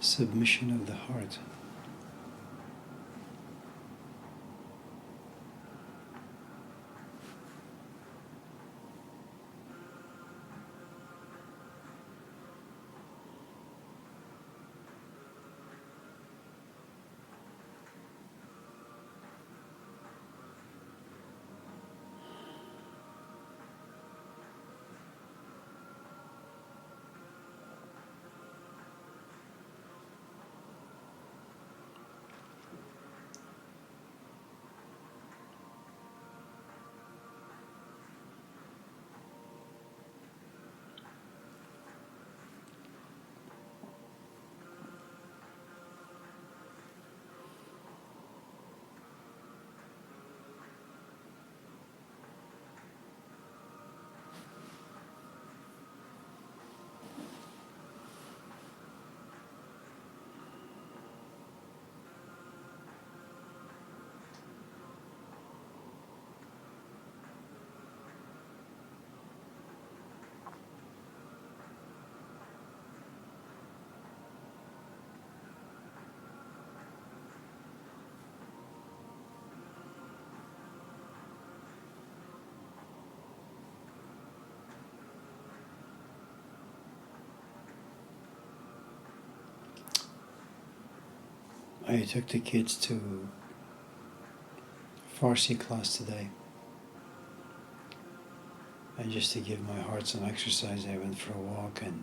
submission of the heart. I took the kids to Farsi class today, and just to give my heart some exercise, I went for a walk, and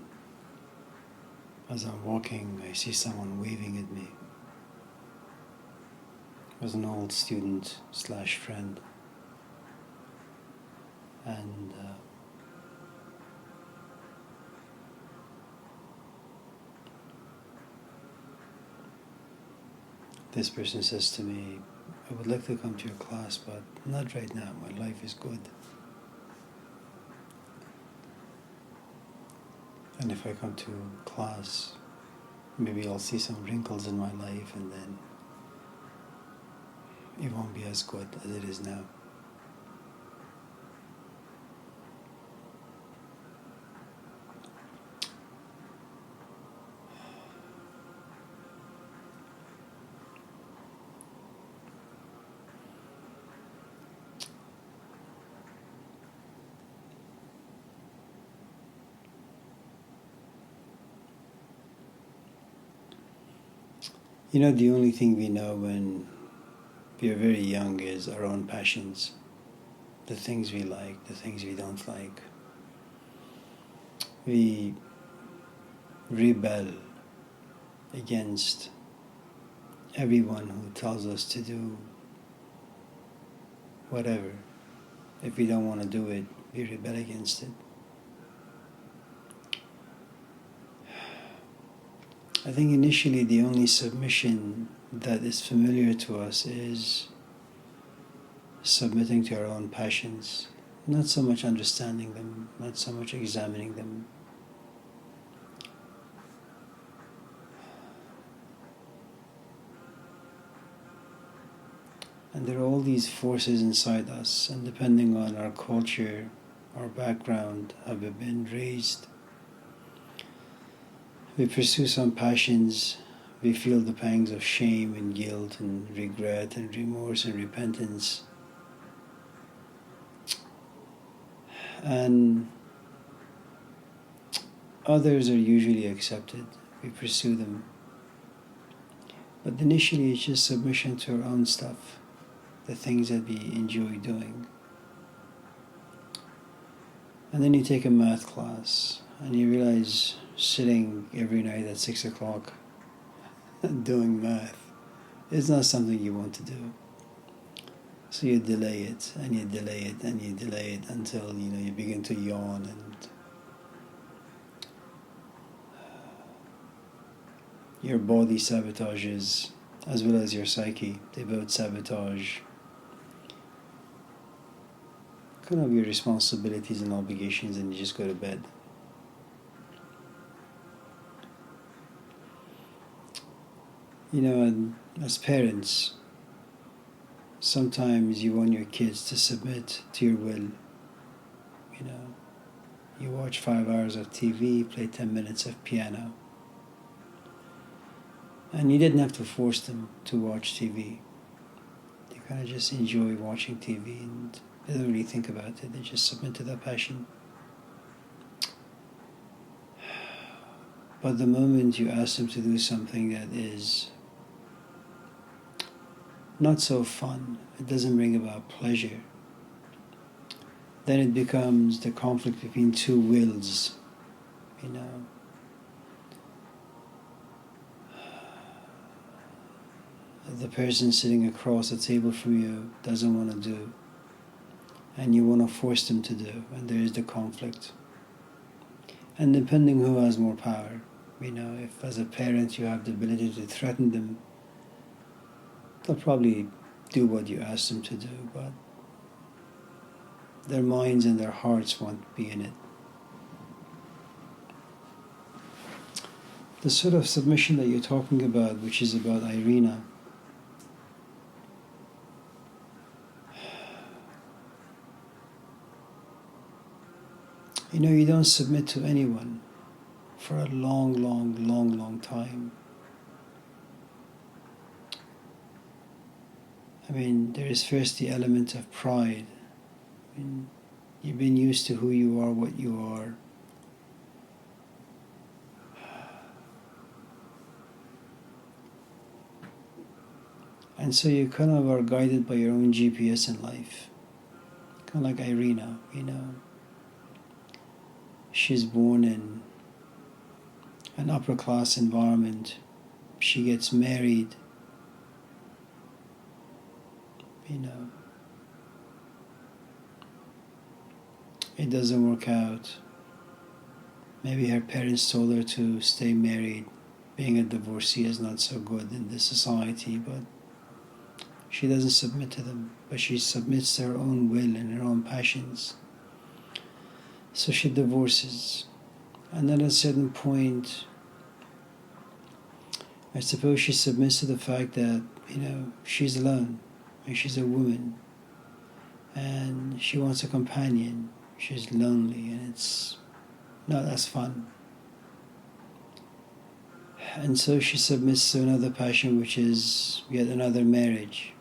as I'm walking, I see someone waving at me. It was an old student slash friend, and this person says to me, I would like to come to your class, but not right now, my life is good. And if I come to class, maybe I'll see some wrinkles in my life, and then it won't be as good as it is now. You know, the only thing we know when we are very young is our own passions, the things we like, the things we don't like. We rebel against everyone who tells us to do whatever. If we don't want to do it, we rebel against it. I think initially the only submission that is familiar to us is submitting to our own passions, not so much understanding them, not so much examining them. And there are all these forces inside us, and depending on our culture, our background, how we've been raised, we pursue some passions, we feel the pangs of shame and guilt and regret and remorse and repentance. And others are usually accepted, we pursue them. But initially it's just submission to our own stuff, the things that we enjoy doing. And then you take a math class and you realize sitting every night at 6 o'clock doing math is not something you want to do. So you delay it and you delay it and you delay it until you begin to yawn, and your body sabotages as well as your psyche. They both sabotage kind of your responsibilities and obligations, and you just go to bed. And as parents, sometimes you want your kids to submit to your will. You watch 5 hours of TV, play 10 minutes of piano. And you didn't have to force them to watch TV. They kind of just enjoy watching TV and they don't really think about it. They just submit to their passion. But the moment you ask them to do something that is not so fun, it doesn't bring about pleasure, then it becomes the conflict between two wills, you know. The person sitting across the table from you doesn't want to do, and you want to force them to do, and there is the conflict. And depending who has more power, you know, if as a parent you have the ability to threaten them, they'll probably do what you ask them to do, but their minds and their hearts won't be in it. The sort of submission that you're talking about, which is about Irina, you know, you don't submit to anyone for a long time. I mean, there is first the element of pride. I mean, you've been used to who you are, what you are. And so you kind of are guided by your own GPS in life. Kind of like Irina, you know. She's born in an upper class environment. She gets married, you know. It doesn't work out. Maybe her parents told her to stay married. Being a divorcee is not so good in this society, but she doesn't submit to them, but she submits to her own will and her own passions. So she divorces. And then at a certain point, I suppose she submits to the fact that, you know, she's alone and she's a woman and she wants a companion. She's lonely and it's not as fun. And so she submits to another passion, which is yet another marriage.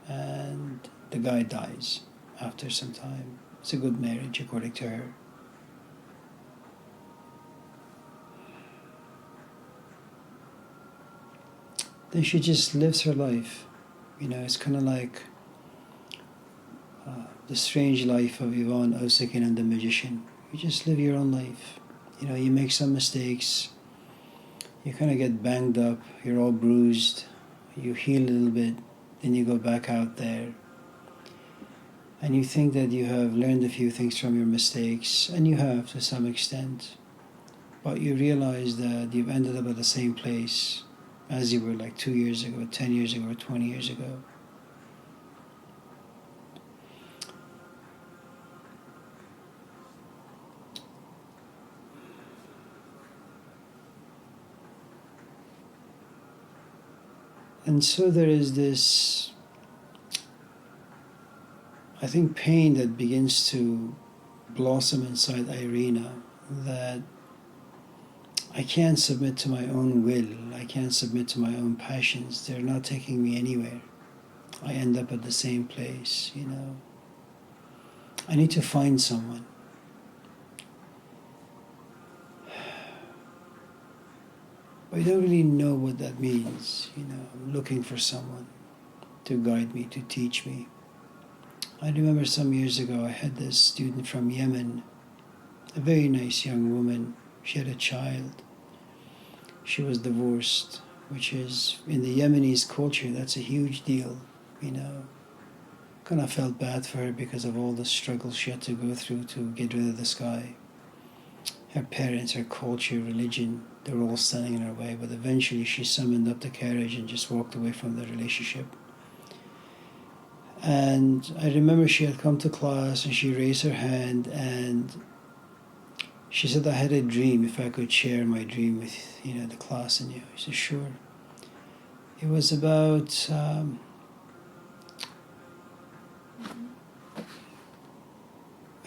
And the guy dies after some time. It's a good marriage, according to her. Then she just lives her life. You know, it's kind of like the strange life of Ivan Osikin and the magician. You just live your own life. You know, you make some mistakes. You kind of get banged up. You're all bruised. You heal a little bit. Then you go back out there. And you think that you have learned a few things from your mistakes, and you have to some extent, but you realize that you've ended up at the same place as you were like 2 years ago, 10 years ago, or 20 years ago. And so there is this, I think, pain that begins to blossom inside Irina, that I can't submit to my own will. I can't submit to my own passions. They're not taking me anywhere. I end up at the same place, you know. I need to find someone. But I don't really know what that means, you know. I'm looking for someone to guide me, to teach me. I remember some years ago I had this student from Yemen, a very nice young woman. She had a child. She was divorced, which is, in the Yemenis culture, that's a huge deal, you know. Kind of felt bad for her because of all the struggles she had to go through to get rid of this guy. Her parents, her culture, religion, they were all standing in her way, but eventually she summoned up the courage and just walked away from the relationship. And I remember she had come to class and she raised her hand and she said, I had a dream, if I could share my dream with, you know, the class and you. I said, sure. It was about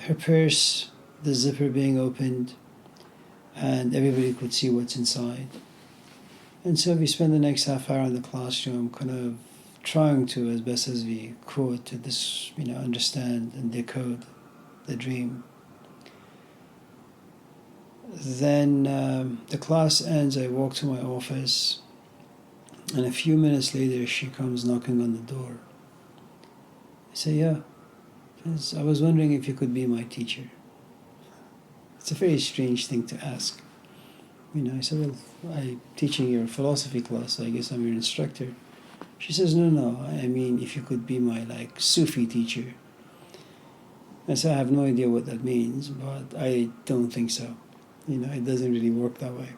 her purse, the zipper being opened, and everybody could see what's inside. And so we spend the next half hour in the classroom kind of trying to, as best as we could, to this, understand and decode the dream. Then the class ends, I walk to my office, and a few minutes later she comes knocking on the door. I say, yeah, I was wondering if you could be my teacher. It's a very strange thing to ask. I said, well, I'm teaching your philosophy class, so I guess I'm your instructor. She says, no, I mean, if you could be my, Sufi teacher. I said, I have no idea what that means, but I don't think so. It doesn't really work that way.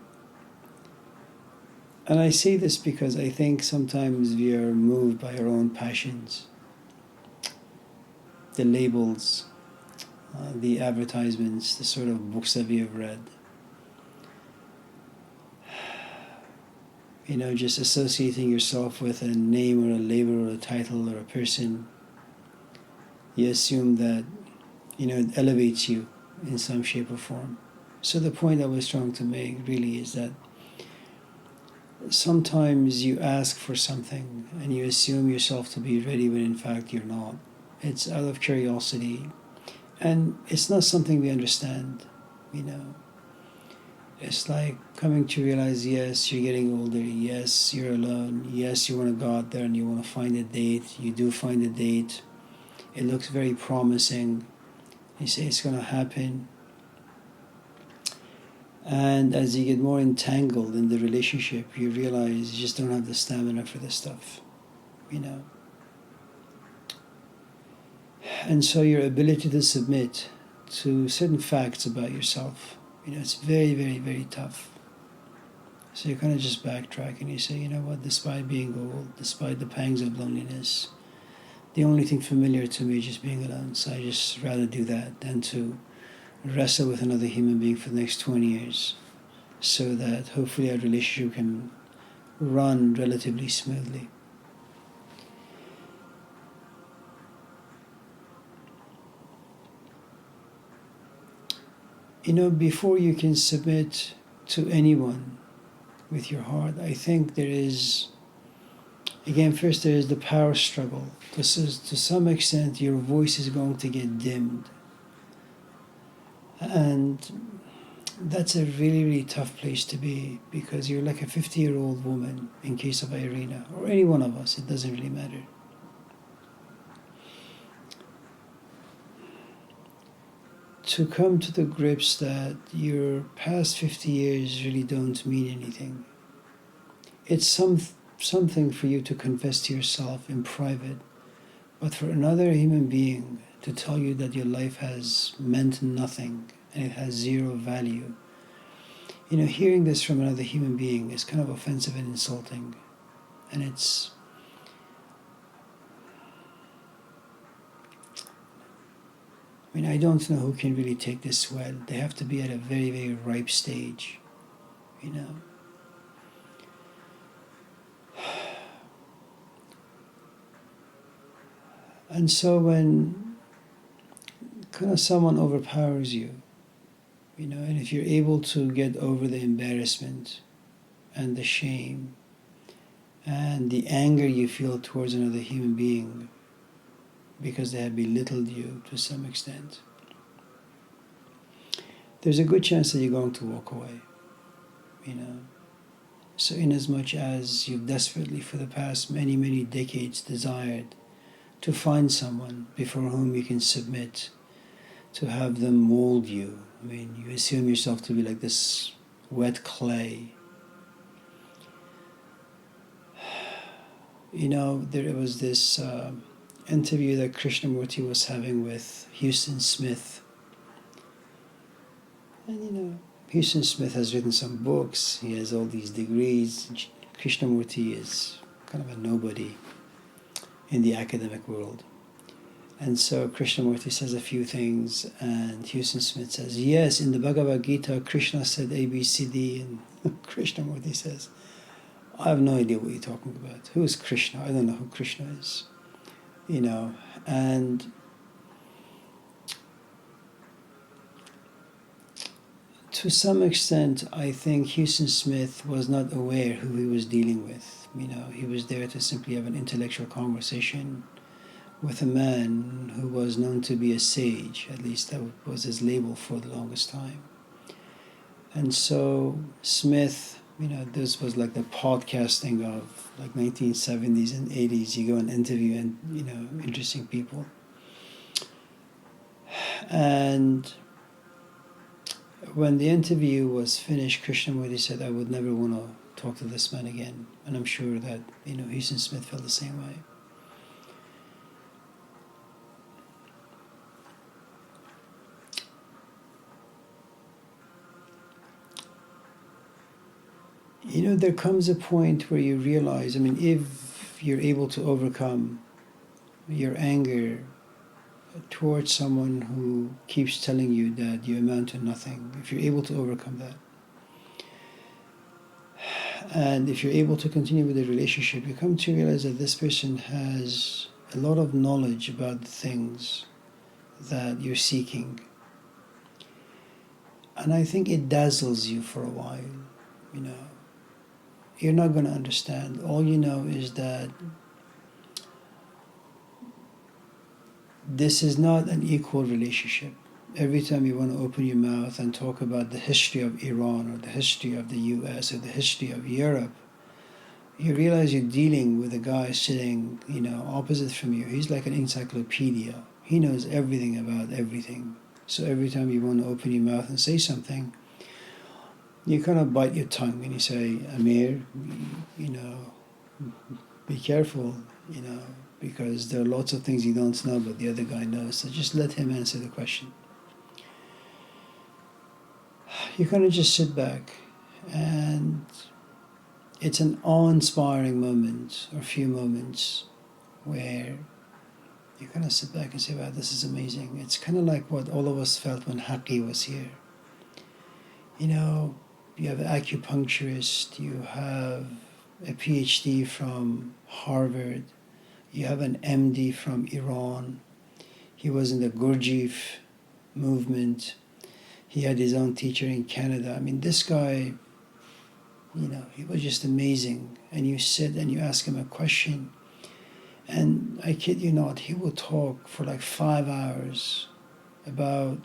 And I say this because I think sometimes we are moved by our own passions, the labels, the advertisements, the sort of books that we have read. Just associating yourself with a name or a label or a title or a person, you assume that, it elevates you in some shape or form. So the point I was trying to make really is that sometimes you ask for something and you assume yourself to be ready when in fact you're not. It's out of curiosity, and it's not something we understand. It's like coming to realize, yes, you're getting older, yes, you're alone, yes, you want to go out there and you want to find a date. You do find a date, it looks very promising, you say it's going to happen, and as you get more entangled in the relationship, you realize you just don't have the stamina for this stuff. And so your ability to submit to certain facts about yourself, it's very, very, very tough. So you kind of just backtrack and you say, you know what, despite being old, despite the pangs of loneliness, the only thing familiar to me is just being alone. So I just rather do that than to wrestle with another human being for the next 20 years, so that hopefully our relationship can run relatively smoothly. Before you can submit to anyone with your heart, I think there is, again, first there is the power struggle. To some extent, your voice is going to get dimmed. And that's a really, really tough place to be, because you're like a 50-year-old woman, in case of Irina, or any one of us, it doesn't really matter. To come to the grips that your past 50 years really don't mean anything. It's something for you to confess to yourself in private, but for another human being to tell you that your life has meant nothing and it has zero value, hearing this from another human being is kind of offensive and insulting. And I don't know who can really take this well. They have to be at a very, very ripe stage, And so when kind of someone overpowers you, and if you're able to get over the embarrassment and the shame and the anger you feel towards another human being because they have belittled you to some extent, there's a good chance that you're going to walk away. So inasmuch as you've desperately for the past many, many decades desired to find someone before whom you can submit, to have them mold you. You assume yourself to be like this wet clay. There was this interview that Krishnamurti was having with Houston Smith. And Houston Smith has written some books, he has all these degrees. Krishnamurti is kind of a nobody in the academic world. And so Krishnamurti says a few things, and Houston Smith says, yes, in the Bhagavad Gita, Krishna said A, B, C, D, and Krishnamurti says, I have no idea what you're talking about. Who is Krishna? I don't know who Krishna is. And to some extent, I think Houston Smith was not aware who he was dealing with. He was there to simply have an intellectual conversation with a man who was known to be a sage. At least that was his label for the longest time. And so Smith, this was like the podcasting of like 1970s and 80s. You go and interview and interesting people. And when the interview was finished, Krishnamurti said, "I would never want to talk to this man again." And I'm sure that Houston Smith felt the same way. There comes a point where you realize, if you're able to overcome your anger towards someone who keeps telling you that you amount to nothing, if you're able to overcome that, and if you're able to continue with the relationship, you come to realize that this person has a lot of knowledge about the things that you're seeking. And I think it dazzles you for a while, You're not going to understand. All you know is that this is not an equal relationship. Every time you want to open your mouth and talk about the history of Iran or the history of the US or the history of Europe, you realize you're dealing with a guy sitting, opposite from you. He's like an encyclopedia. He knows everything about everything. So every time you want to open your mouth and say something, you kind of bite your tongue and you say, "Amir, be careful, because there are lots of things you don't know, but the other guy knows. So just let him answer the question." You kind of just sit back, and it's an awe-inspiring moment, or a few moments, where you kind of sit back and say, "Wow, this is amazing." It's kind of like what all of us felt when Haqi was here. You have an acupuncturist, you have a PhD from Harvard, you have an MD from Iran. He was in the Gurdjieff movement. He had his own teacher in Canada. This guy, he was just amazing. And you sit and you ask him a question, and I kid you not, he will talk for like 5 hours about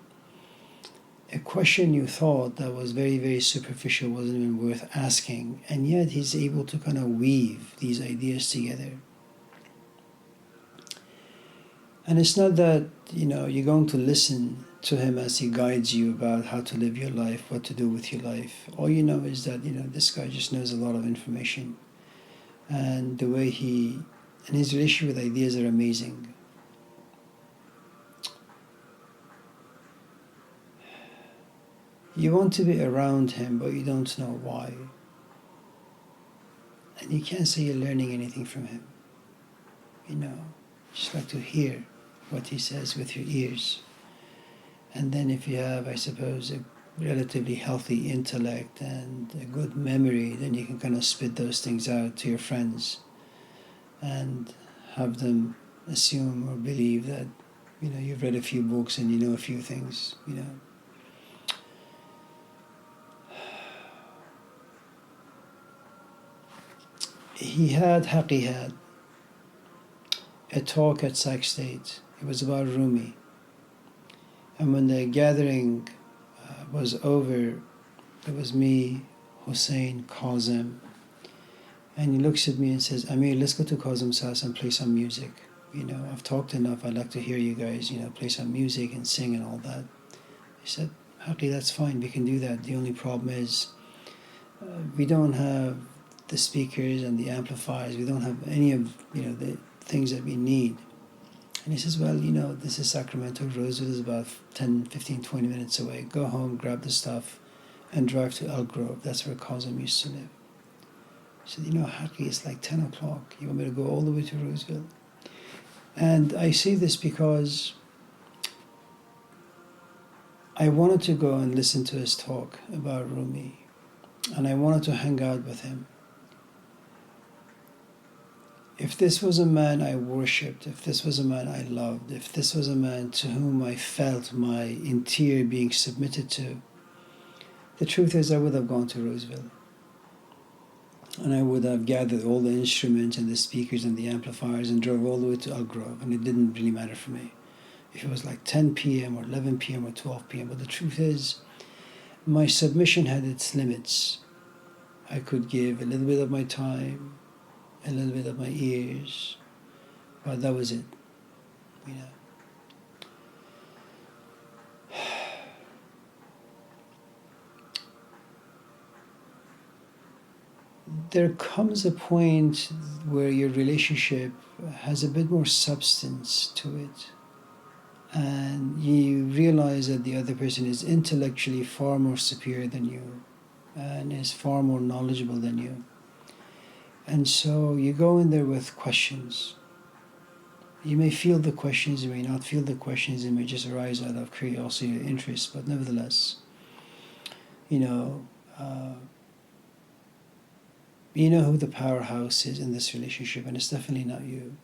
a question you thought that was very, very superficial, wasn't even worth asking, and yet he's able to kind of weave these ideas together. And it's not that, you're going to listen to him as he guides you about how to live your life, what to do with your life. All you know is that, this guy just knows a lot of information. And the way and his relationship with ideas are amazing. You want to be around him, but you don't know why. And you can't say you're learning anything from him. Just like to hear what he says with your ears. And then if you have, I suppose, a relatively healthy intellect and a good memory, then you can kind of spit those things out to your friends and have them assume or believe that, you've read a few books and you know a few things, Haqi had a talk at Sac State. It was about Rumi. And when the gathering was over, it was me, Hussein, Kazem. And he looks at me and says, "Amir, let's go to Kazem's house and play some music. I've talked enough. I'd like to hear you guys, play some music and sing and all that." I said, "Haqi, that's fine. We can do that. The only problem is we don't have the speakers and the amplifiers. We don't have any of, the things that we need." And he says, "Well, this is Sacramento. Roseville is about 10, 15, 20 minutes away. Go home, grab the stuff, and drive to Elk Grove. That's where Kazem used to live." I said, "Haqi, it's like 10 o'clock. You want me to go all the way to Roseville?" And I say this because I wanted to go and listen to his talk about Rumi, and I wanted to hang out with him. If this was a man I worshipped, if this was a man I loved, if this was a man to whom I felt my interior being submitted to, The truth is, I would have gone to Roseville, and I would have gathered all the instruments and the speakers and the amplifiers and drove all the way to Elk Grove, and it didn't really matter for me if it was like 10 p.m. or 11 p.m. or 12 p.m. But the truth is, my submission had its limits. I could give a little bit of my time, a little bit of my ears, but that was it, you know. There comes a point where your relationship has a bit more substance to it, and you realize that the other person is intellectually far more superior than you and is far more knowledgeable than you. And so you go in there with questions. You may feel the questions, you may not feel the questions, it may just arise out of curiosity or interest, but nevertheless, you know, you know who the powerhouse is in this relationship, and it's definitely not you.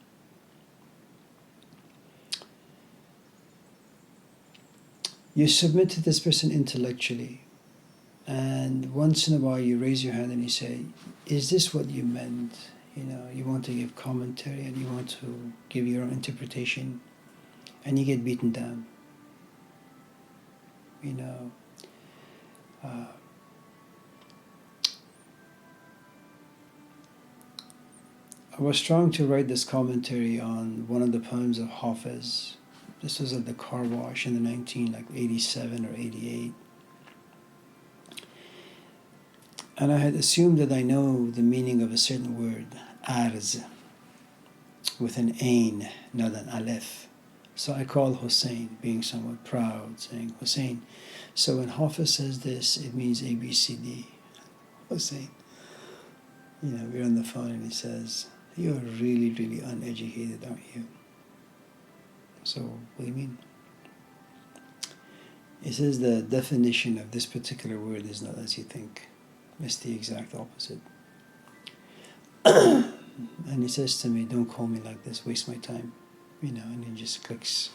You submit to this person intellectually, and once in a while you raise your hand and you say, is this what you meant? You know, you want to give commentary and you want to give your own interpretation, and you get beaten down. You know, I was trying to write this commentary on one of the poems of Hafiz. This was at the car wash in the 1987 or 88. And I had assumed that I know the meaning of a certain word, arz, with an ain, not an aleph. So I called Hussein, being somewhat proud, saying, Hussein. So when Hafiz says this, it means A, B, C, D. Hussein. You know, we're on the phone and he says, you're really, really uneducated, aren't you? So, what do you mean? He says the definition of this particular word is not as you think. It's the exact opposite. And he says to me, don't call me like this, waste my time. You know, and he just clicks.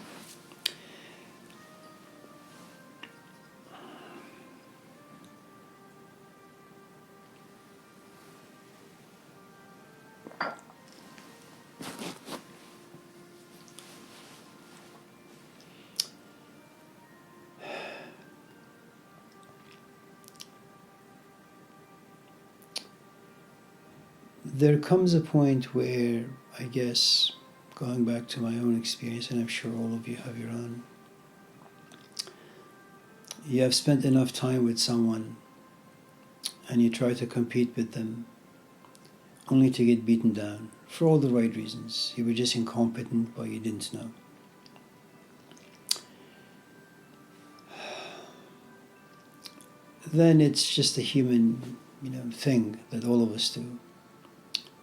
There comes a point where, I guess, going back to my own experience, and I'm sure all of you have your own, you have spent enough time with someone and you try to compete with them only to get beaten down for all the right reasons. You were just incompetent, but you didn't know. Then it's just a human, thing that all of us do.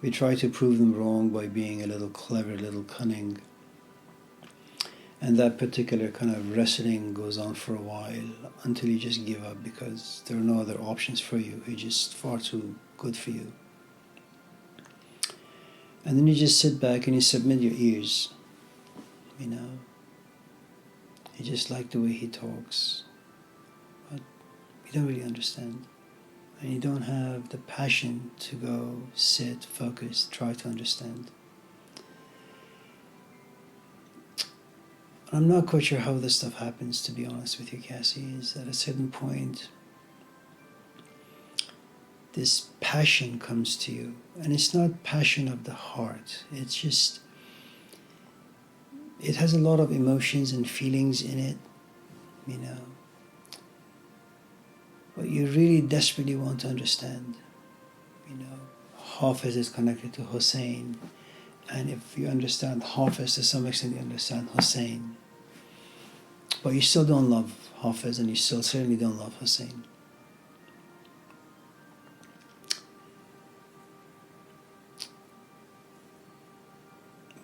We try to prove them wrong by being a little clever, a little cunning. And that particular kind of wrestling goes on for a while until you just give up because there are no other options for you. You're just far too good for you. And then you just sit back and you submit your ears. You just like the way he talks. But you don't really understand. And you don't have the passion to go, sit, focus, try to understand. I'm not quite sure how this stuff happens, to be honest with you, Cassie, is at a certain point, this passion comes to you. And it's not passion of the heart. It's just, it has a lot of emotions and feelings in it, But you really desperately want to understand. Hafiz is connected to Hussein. And if you understand Hafiz, to some extent you understand Hussein. But you still don't love Hafiz, and you still certainly don't love Hussein.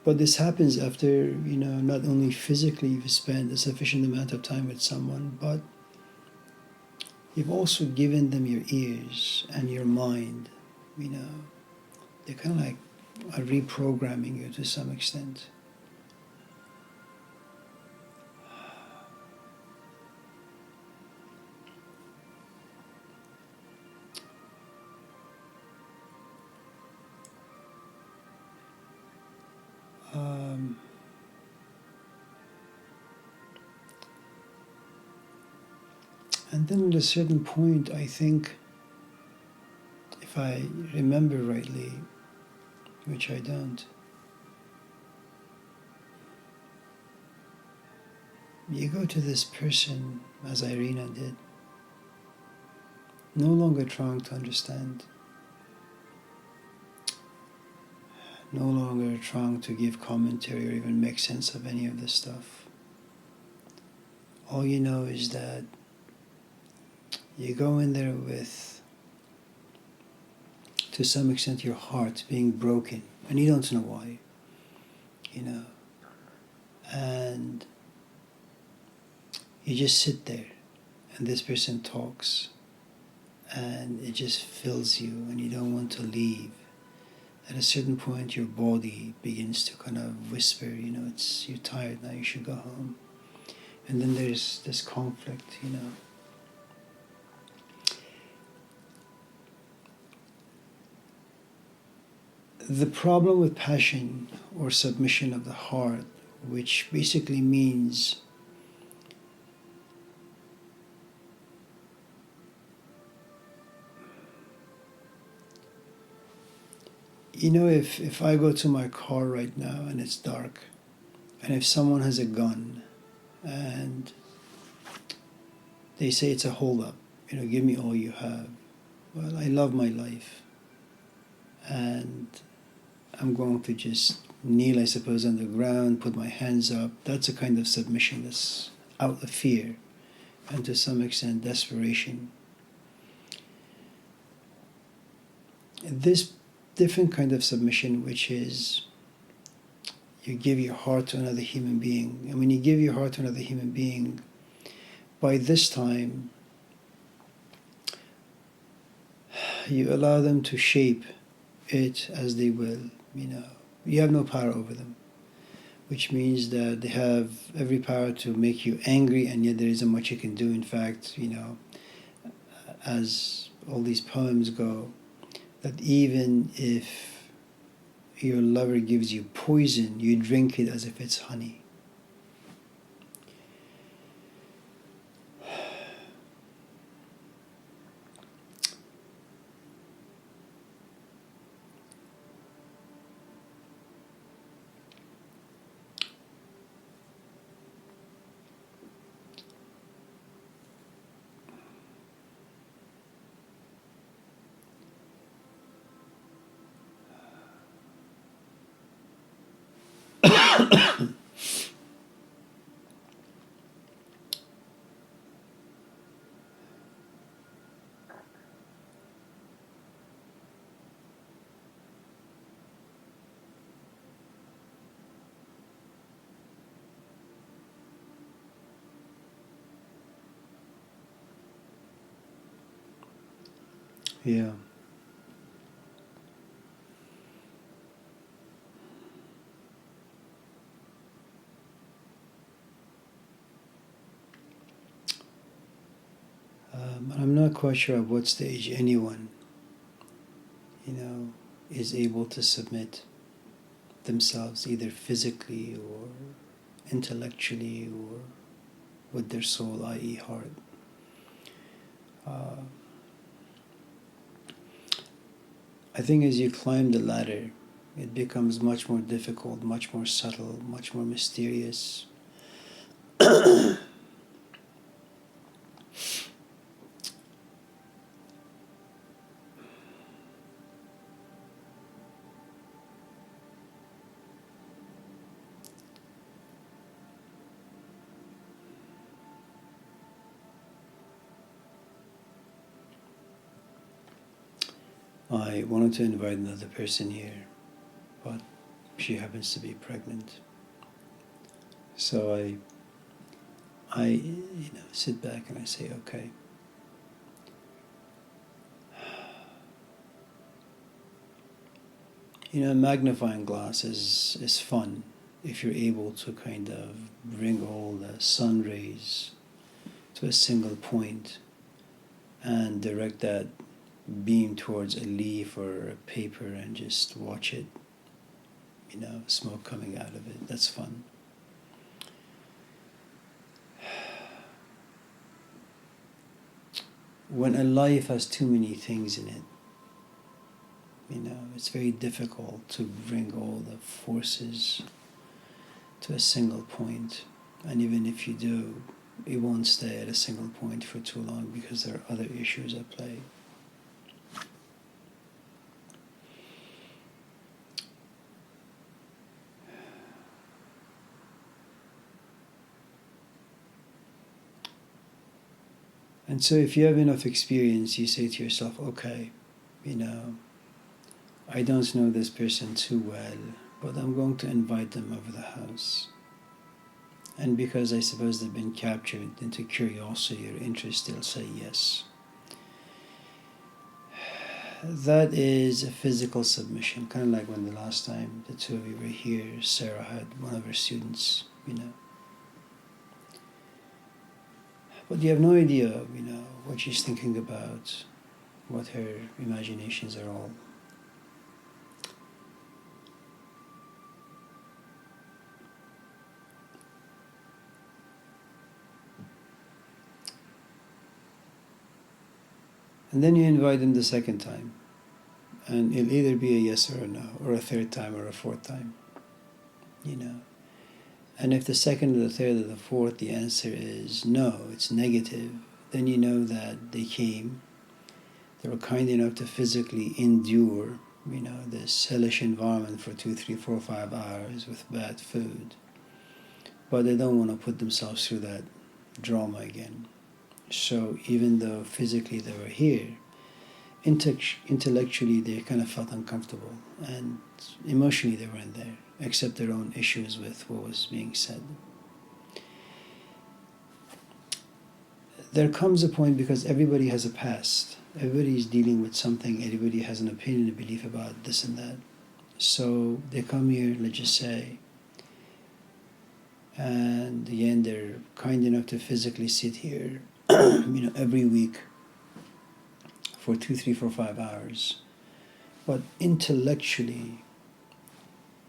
But this happens after, not only physically you've spent a sufficient amount of time with someone, but you've also given them your ears and your mind. They're kind of like are reprogramming you to some extent. And then at a certain point, I think, if I remember rightly, which I don't, you go to this person, as Irina did, no longer trying to understand, no longer trying to give commentary or even make sense of any of this stuff. All you know is that you go in there with, to some extent, your heart being broken, and you don't know why, you know, and you just sit there, and this person talks, and it just fills you, and you don't want to leave. At a certain point, your body begins to kind of whisper, you're tired now, you should go home. And then there's this conflict, The problem with passion or submission of the heart, which basically means if I go to my car right now and it's dark, and if someone has a gun and they say it's a holdup, give me all you have. Well, I love my life, and I'm going to just kneel, I suppose, on the ground, put my hands up. That's a kind of submission that's out of fear and to some extent desperation. This different kind of submission, which is you give your heart to another human being. And when you give your heart to another human being, by this time, you allow them to shape it as they will. You have no power over them, which means that they have every power to make you angry, and yet there isn't much you can do. In fact, as all these poems go, that even if your lover gives you poison, you drink it as if it's honey. Yeah. I'm not quite sure at what stage anyone, is able to submit themselves either physically or intellectually or with their soul, i.e. heart. I think as you climb the ladder, it becomes much more difficult, much more subtle, much more mysterious. I wanted to invite another person here, but she happens to be pregnant. So I sit back and I say, okay. A magnifying glass is fun if you're able to kind of bring all the sun rays to a single point and direct that beam towards a leaf or a paper and just watch it, smoke coming out of it. That's fun. when a life has too many things in it, it's very difficult to bring all the forces to a single point. And even if you do, it won't stay at a single point for too long because there are other issues at play. And so if you have enough experience, you say to yourself, okay, I don't know this person too well, but I'm going to invite them over the house. And because I suppose they've been captured into curiosity or interest, they'll say yes. That is a physical submission, kind of like when the last time the two of you were here, Sarah had one of her students, But you have no idea, what she's thinking about, what her imaginations are all. And then you invite them the second time. And it'll either be a yes or a no, or a third time or a fourth time, And if the second or the third or the fourth, the answer is no, it's negative, then you know that they came, they were kind enough to physically endure, this hellish environment for 2, 3, 4, 5 hours with bad food. But they don't want to put themselves through that drama again. So even though physically they were here, intellectually they kind of felt uncomfortable, and emotionally they weren't there, except their own issues with what was being said. There comes a point, because everybody has a past, everybody is dealing with something, everybody has an opinion, a belief about this and that. So they come here, let's just say, and again they're kind enough to physically sit here every week for 2, 3, 4, 5 hours. But intellectually,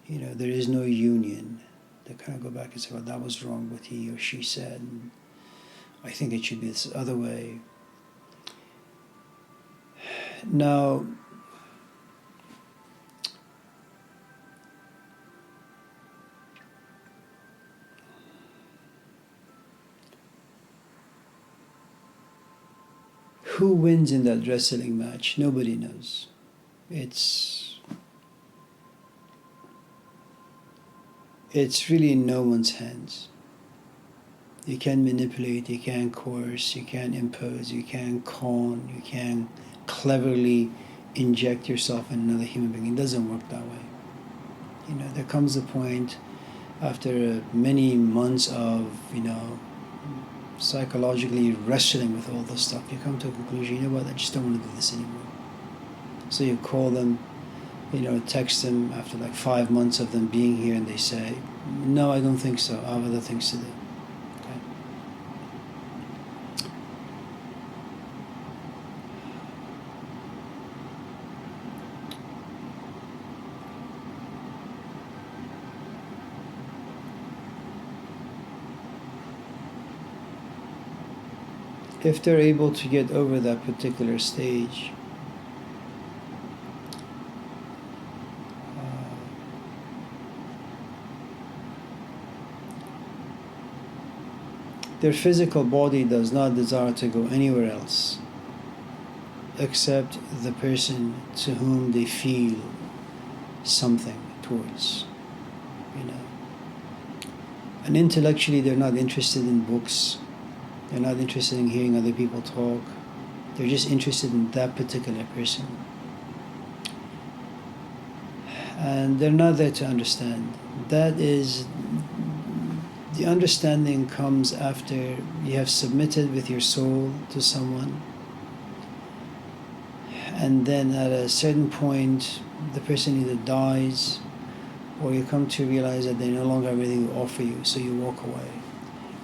there is no union. They kind of go back and say, well, that was wrong what he or she said, and I think it should be this other way. Now, who wins in that wrestling match? Nobody knows. It's really in no one's hands. You can't manipulate, you can't coerce, you can't impose, you can't con, you can't cleverly inject yourself in another human being. It doesn't work that way. There comes a point after many months of, psychologically wrestling with all this stuff, you come to a conclusion, you know what, I just don't want to do this anymore. So you call them, text them after like 5 months of them being here, and they say, no, I don't think so, I have other things to do. Okay. If they're able to get over that particular stage, their physical body does not desire to go anywhere else except the person to whom they feel something towards, And intellectually, they're not interested in books. They're not interested in hearing other people talk. They're just interested in that particular person. And they're not there to understand. That is, the understanding comes after you have submitted with your soul to someone. And then at a certain point, the person either dies, or you come to realize that they no longer have anything to offer you, so you walk away.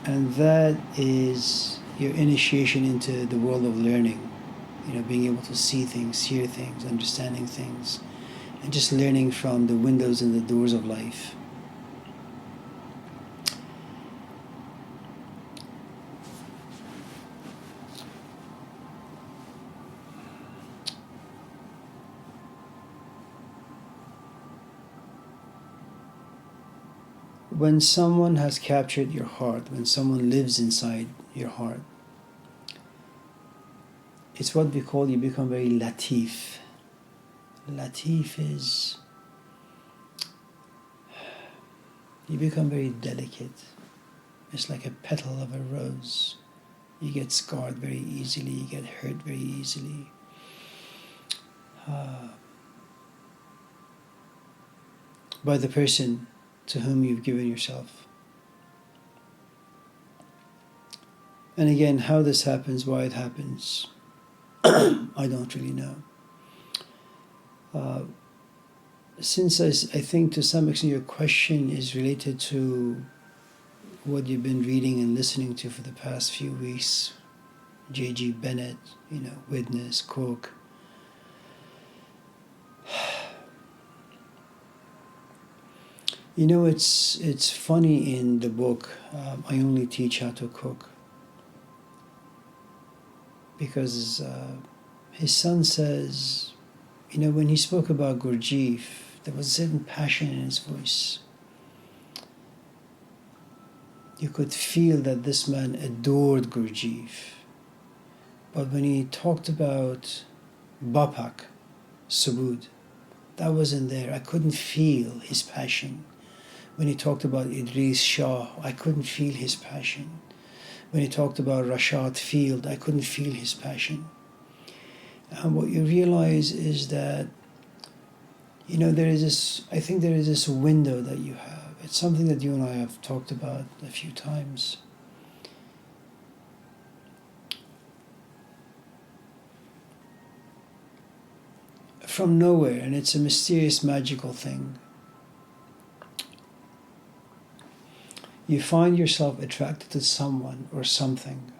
And that is your initiation into the world of learning, being able to see things, hear things, understanding things, and just learning from the windows and the doors of life. when someone has captured your heart, when someone lives inside your heart, it's what we call, you become very latif. Latif is, you become very delicate. It's like a petal of a rose. You get scarred very easily, you get hurt very easily. By the person to whom you've given yourself. And again, how this happens, why it happens, I don't really know. Since I think to some extent your question is related to what you've been reading and listening to for the past few weeks, J.G. Bennett, Witness, Cook. It's funny in the book, I Only Teach How to Cook, because his son says, when he spoke about Gurdjieff, there was a certain passion in his voice. You could feel that this man adored Gurdjieff. But when he talked about Bapak, Subud, that wasn't there. I couldn't feel his passion. When he talked about Idris Shah, I couldn't feel his passion. When he talked about Rashad Field, I couldn't feel his passion. And what you realize is that, there is this window that you have. It's something that you and I have talked about a few times. From nowhere, and it's a mysterious, magical thing, you find yourself attracted to someone or something,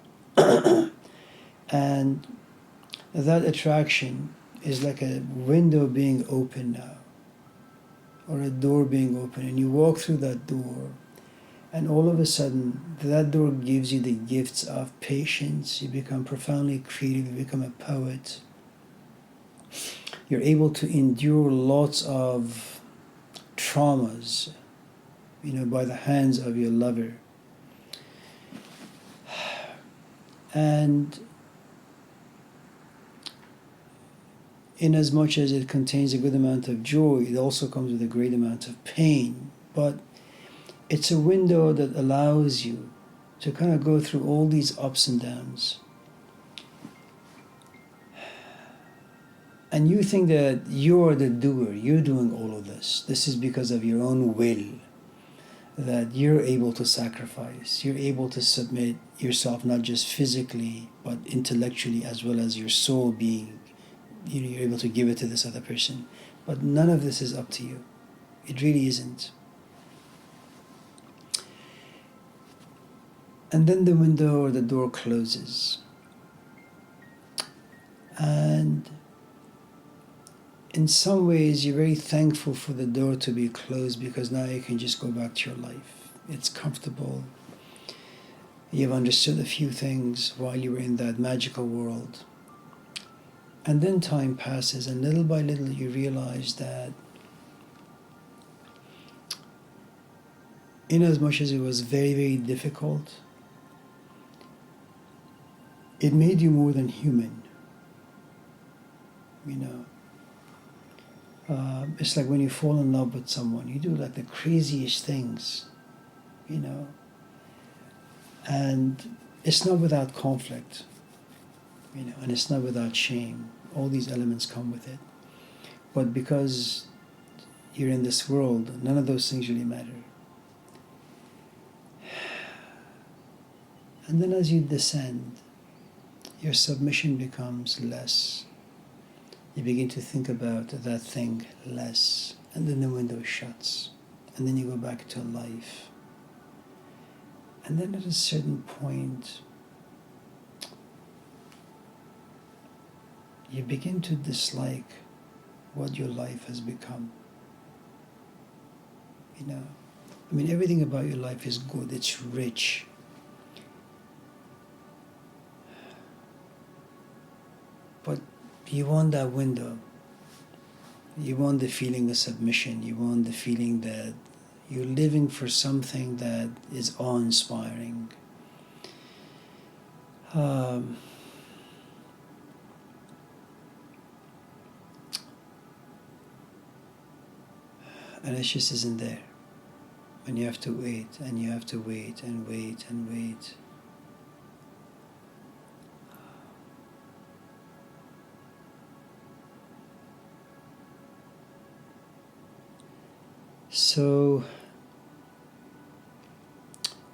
and that attraction is like a window being open now, or a door being open, and you walk through that door, and all of a sudden that door gives you the gifts of patience. You become profoundly creative, you become a poet. You're able to endure lots of traumas, by the hands of your lover. And in as much as it contains a good amount of joy, it also comes with a great amount of pain. But it's a window that allows you to kind of go through all these ups and downs. And you think that you're the doer, you're doing all of this. This is because of your own will, that you're able to sacrifice, you're able to submit yourself, not just physically, but intellectually, as well as your soul being, you're able to give it to this other person. But none of this is up to you. It really isn't. And then the window or the door closes. And in some ways, you're very thankful for the door to be closed, because now you can just go back to your life. It's comfortable. You've understood a few things while you were in that magical world. And then time passes, and little by little you realize that in as much as it was very, very difficult, it made you more than human. It's like when you fall in love with someone, you do like the craziest things, and it's not without conflict, and it's not without shame. All these elements come with it. But because you're in this world, none of those things really matter. And then as you descend, your submission becomes less. You begin to think about that thing less, and then the window shuts, and then you go back to life. And then at a certain point, you begin to dislike what your life has become. Everything about your life is good, it's rich. But you want that window. You want the feeling of submission. You want the feeling that You're living for something that is awe-inspiring. And it just isn't there. And you have to wait, and you have to wait, and wait, and wait. So,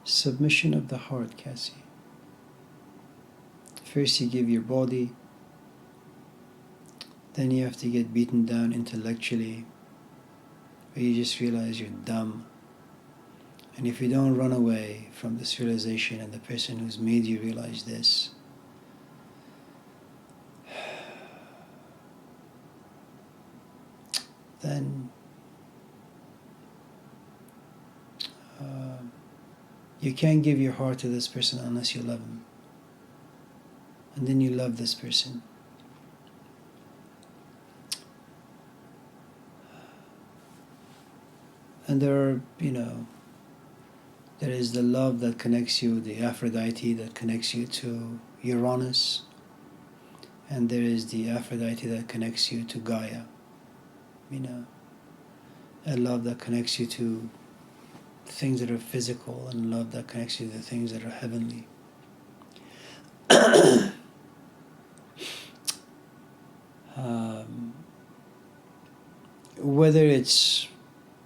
submission of the heart, Cassie. First you give your body, then you have to get beaten down intellectually, where you just realize you're dumb. And if you don't run away from this realization and the person who's made you realize this, then you can't give your heart to this person unless you love him. And then you love this person. And there are, there is the love that connects you, the Aphrodite that connects you to Uranus. And there is the Aphrodite that connects you to Gaia. A love that connects you to things that are physical, and love that connects you to things that are heavenly. Whether it's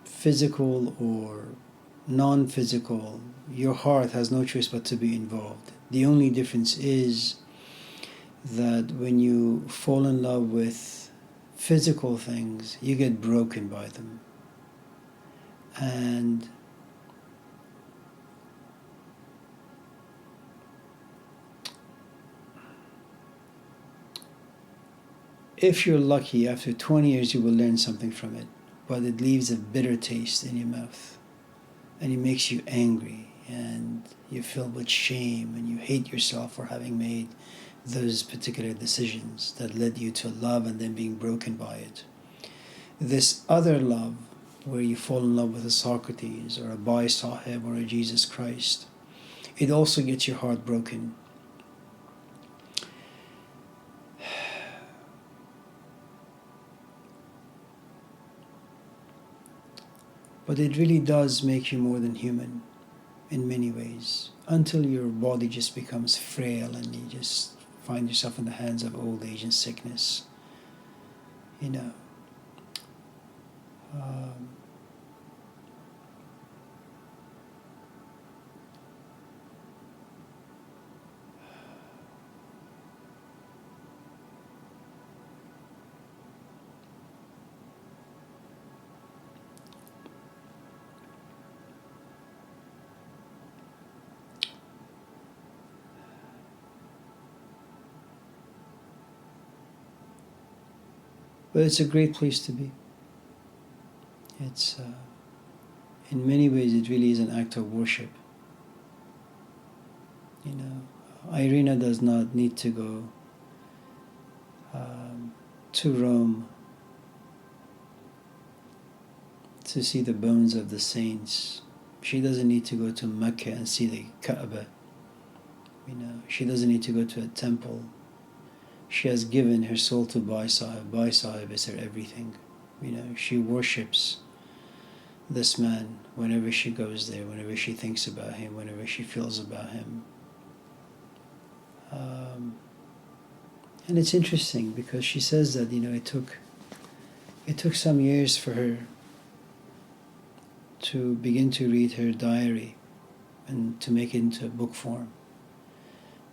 physical or non-physical, your heart has no choice but to be involved. The only difference is that when you fall in love with physical things, you get broken by them. And if you're lucky, after 20 years you will learn something from it, but it leaves a bitter taste in your mouth, and it makes you angry, and you're filled with shame, and you hate yourself for having made those particular decisions that led you to love and then being broken by it. This other love, where you fall in love with a Socrates or a Bai Sahib or a Jesus Christ, it also gets your heart broken. But it really does make you more than human in many ways, until your body just becomes frail and you just find yourself in the hands of old age and sickness. But it's a great place to be. It's, in many ways, it really is an act of worship. Irina does not need to go to Rome to see the bones of the saints. She doesn't need to go to Mecca and see the Kaaba. She doesn't need to go to a temple. She has given her soul to Bai Sahib. Bai Sahib is her everything. She worships this man whenever she goes there, whenever she thinks about him, whenever she feels about him. And it's interesting because she says that it took some years for her to begin to read her diary and to make it into a book form.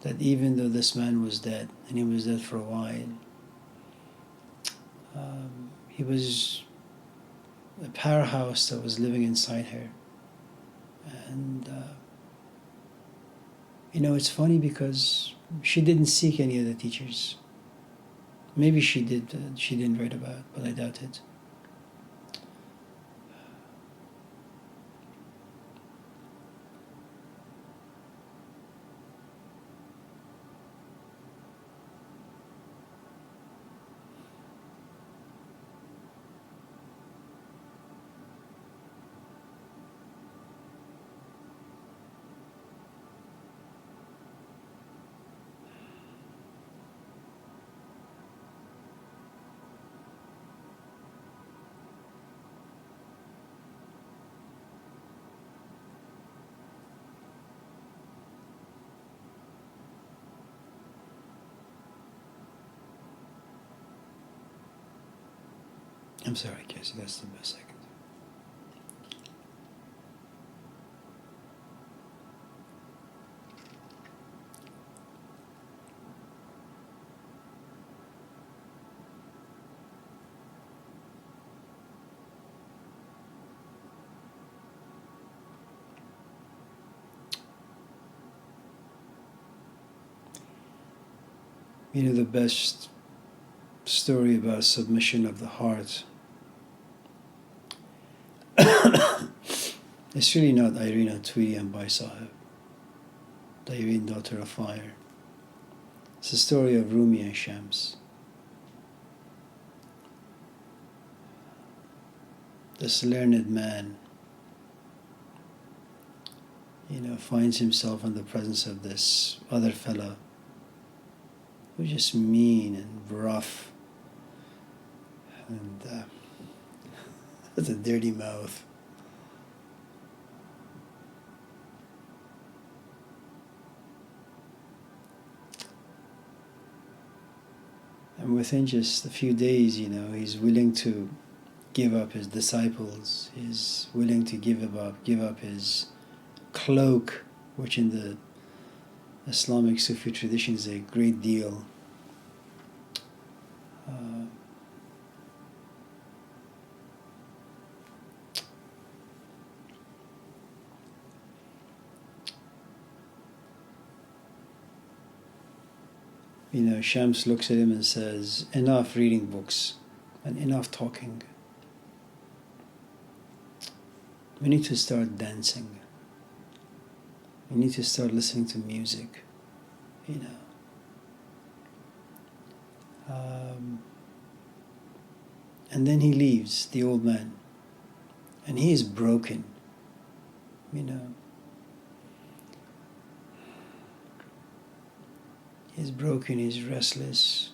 That even though this man was dead, and he was dead for a while, he was a powerhouse that was living inside her. And it's funny because she didn't seek any other teachers. Maybe she did, she didn't write about, but I doubt it. I'm sorry, Cassie, that's the best I can do. You know, the best story about submission of the heart, it's really not Irina Tweedy and Bai Sahib, the Irene daughter of fire. It's the story of Rumi and Shams. This learned man, finds himself in the presence of this other fellow who's just mean and rough and has a dirty mouth. And within just a few days, he's willing to give up his disciples. He's willing to give up his cloak, which in the Islamic Sufi tradition is a great deal. Shams looks at him and says, enough reading books and enough talking. We need to start dancing. We need to start listening to music, And then he leaves, the old man, and he is broken, He's broken, he's restless.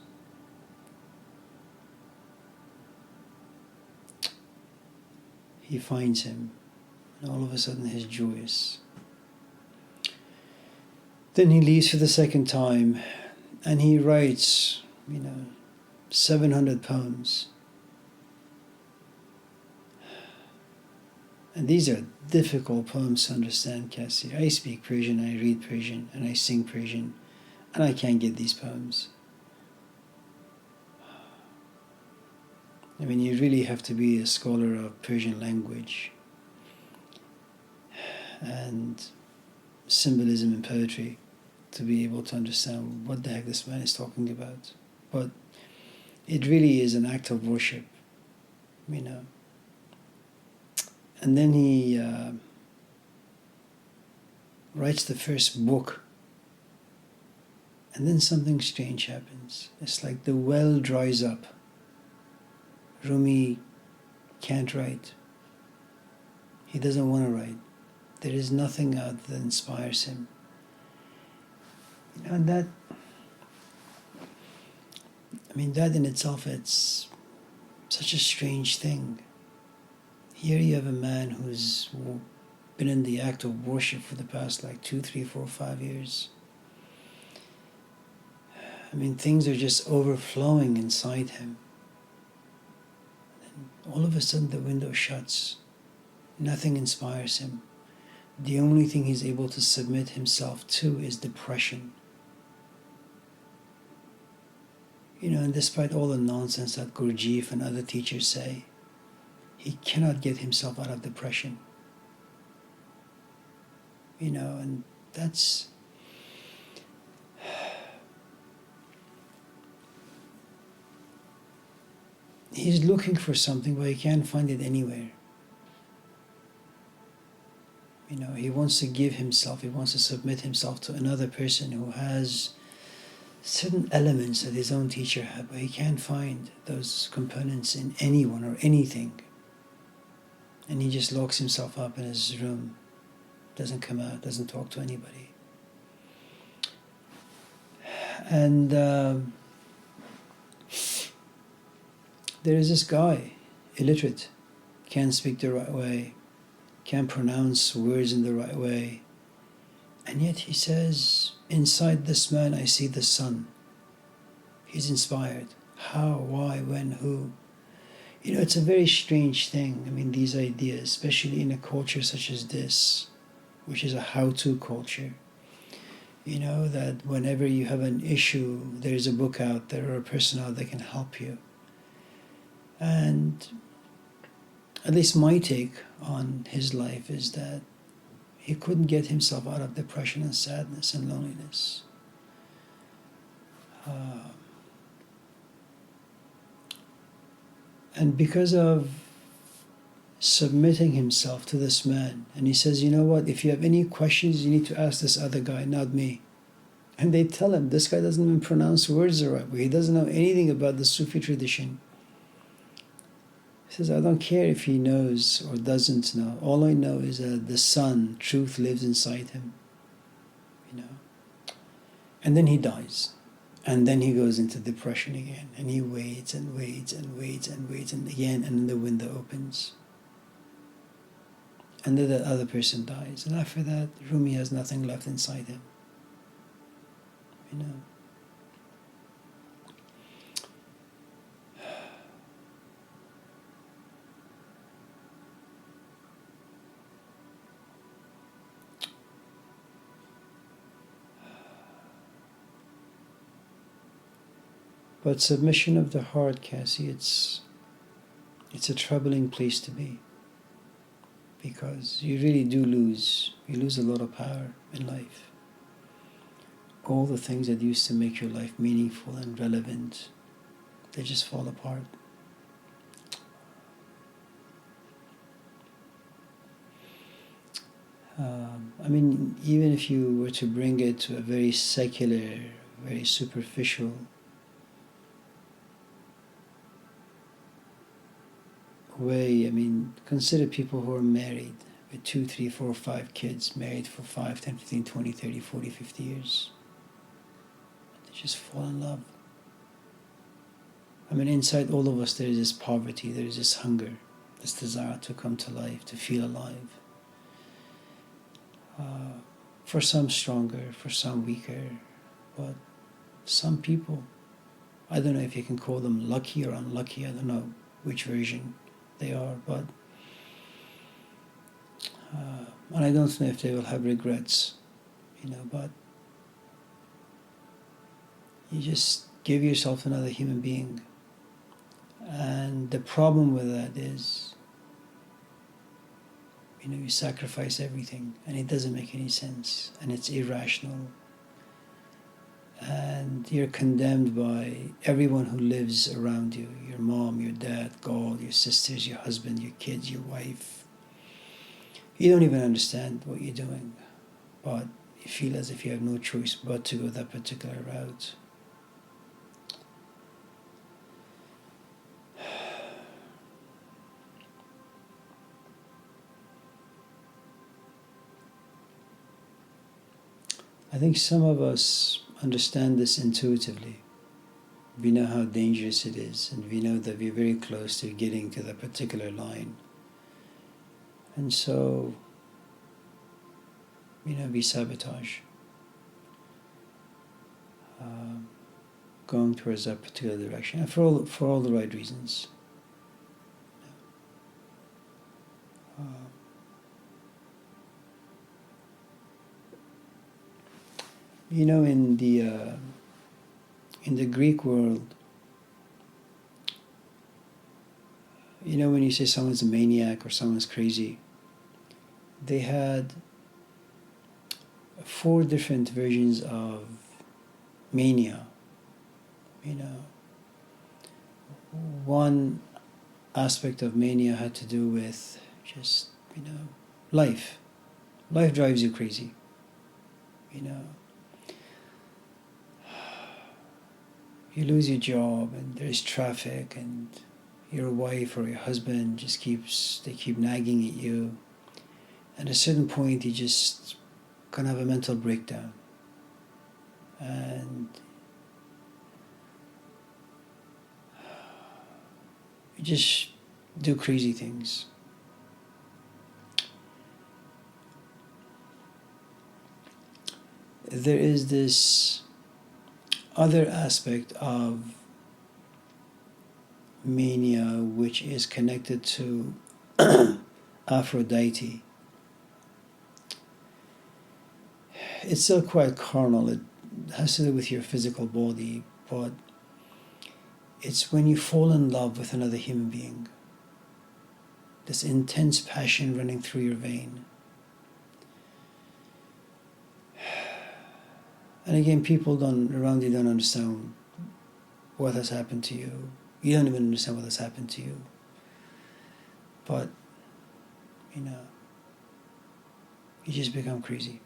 He finds him, and all of a sudden he's joyous. Then he leaves for the second time, and he writes, 700 poems. And these are difficult poems to understand, Cassie. I speak Persian, I read Persian, and I sing Persian, and I can't get these poems. You really have to be a scholar of Persian language and symbolism in poetry to be able to understand what the heck this man is talking about. But it really is an act of worship, And then he writes the first book, and then something strange happens. It's like the well dries up. Rumi can't write. He doesn't want to write. There is nothing out that inspires him. And that in itself, it's such a strange thing. Here you have a man who's been in the act of worship for the past 2, 3, 4, 5 years. Things are just overflowing inside him. And all of a sudden the window shuts. Nothing inspires him. The only thing he's able to submit himself to is depression. And despite all the nonsense that Gurdjieff and other teachers say, he cannot get himself out of depression. And that's... He's looking for something, but he can't find it anywhere. He wants to give himself, he wants to submit himself to another person who has certain elements that his own teacher had, but he can't find those components in anyone or anything. And he just locks himself up in his room, doesn't come out, doesn't talk to anybody. And there is this guy, illiterate, can't speak the right way, can't pronounce words in the right way. And yet he says, inside this man I see the sun. He's inspired. How, why, when, who? It's a very strange thing. I mean, these ideas, especially in a culture such as this, which is a how-to culture, that whenever you have an issue, there's a book out there or a person out that can help you. And at least my take on his life is that he couldn't get himself out of depression and sadness and loneliness. And because of submitting himself to this man, and he says, you know what, if you have any questions, you need to ask this other guy, not me. And they tell him, this guy doesn't even pronounce words the right way. He doesn't know anything about the Sufi tradition. He says, I don't care if he knows or doesn't know. All I know is that the sun, truth, lives inside him. And then he dies. And then he goes into depression again. And he waits and waits and waits and waits. And again, and then the window opens. And then the other person dies. And after that, Rumi has nothing left inside him. But submission of the heart, Cassie, it's a troubling place to be, because you really do lose a lot of power in life. All the things that used to make your life meaningful and relevant, they just fall apart. I mean, even if you were to bring it to a very secular, very superficial way, I mean, consider people who are married with 2, 3, 4, 5 kids, married for 5, 10, 15, 20, 30, 40, 50 years. They just fall in love. I mean, inside all of us there is this poverty, there is this hunger, this desire to come to life, to feel alive. For some stronger, for some weaker, but some people, I don't know if you can call them lucky or unlucky, I don't know which version they are, but and I don't know if they will have regrets, but you just give yourself another human being. And the problem with that is, you sacrifice everything, and it doesn't make any sense, and it's irrational, and you're condemned by everyone who lives around you, your mom, your dad, God, your sisters, your husband, your kids, your wife. You don't even understand what you're doing, but you feel as if you have no choice but to go that particular route. I think some of us understand this intuitively. We know how dangerous it is, and we know that we're very close to getting to that particular line. And so, we sabotage going towards that particular direction, and for all the right reasons. In the Greek world, when you say someone's a maniac or someone's crazy, they had 4 different versions of mania. One aspect of mania had to do with just, life. Life drives you crazy. You lose your job, and there's traffic, and your wife or your husband they keep nagging at you. At a certain point, you just kind of have a mental breakdown, and you just do crazy things. There is this other aspect of mania which is connected to Aphrodite. It's still quite carnal. It has to do with your physical body, but it's when you fall in love with another human being. This intense passion running through your vein. And again, people around you don't understand what has happened to you. You don't even understand what has happened to you. But, you just become crazy.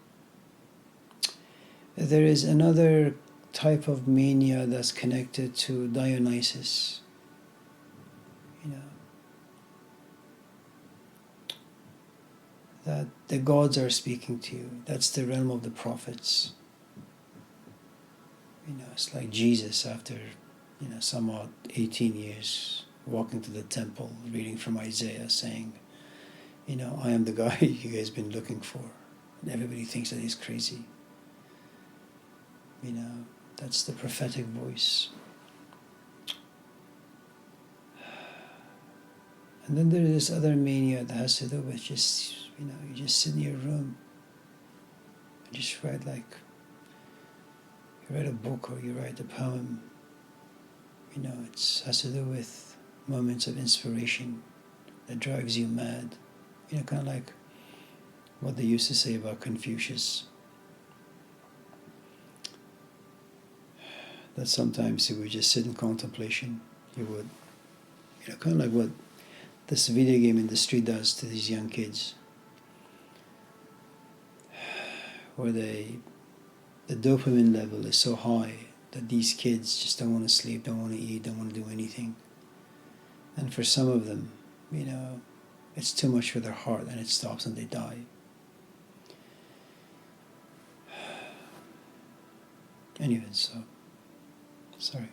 There is another type of mania that's connected to Dionysus. That the gods are speaking to you. That's the realm of the prophets. It's like Jesus after, some odd 18 years walking to the temple, reading from Isaiah, saying, I am the guy you guys been looking for. And everybody thinks that he's crazy. That's the prophetic voice. And then there's this other mania that has to do with just, you just sit in your room and just write, like, you write a book or you write a poem. It has to do with moments of inspiration that drives you mad. Kind of like what they used to say about Confucius. That sometimes you would just sit in contemplation. You would, kind of like what this video game industry does to these young kids. Where the dopamine level is so high that these kids just don't want to sleep, don't want to eat, don't want to do anything. And for some of them, it's too much for their heart and it stops and they die. Anyway, so, sorry.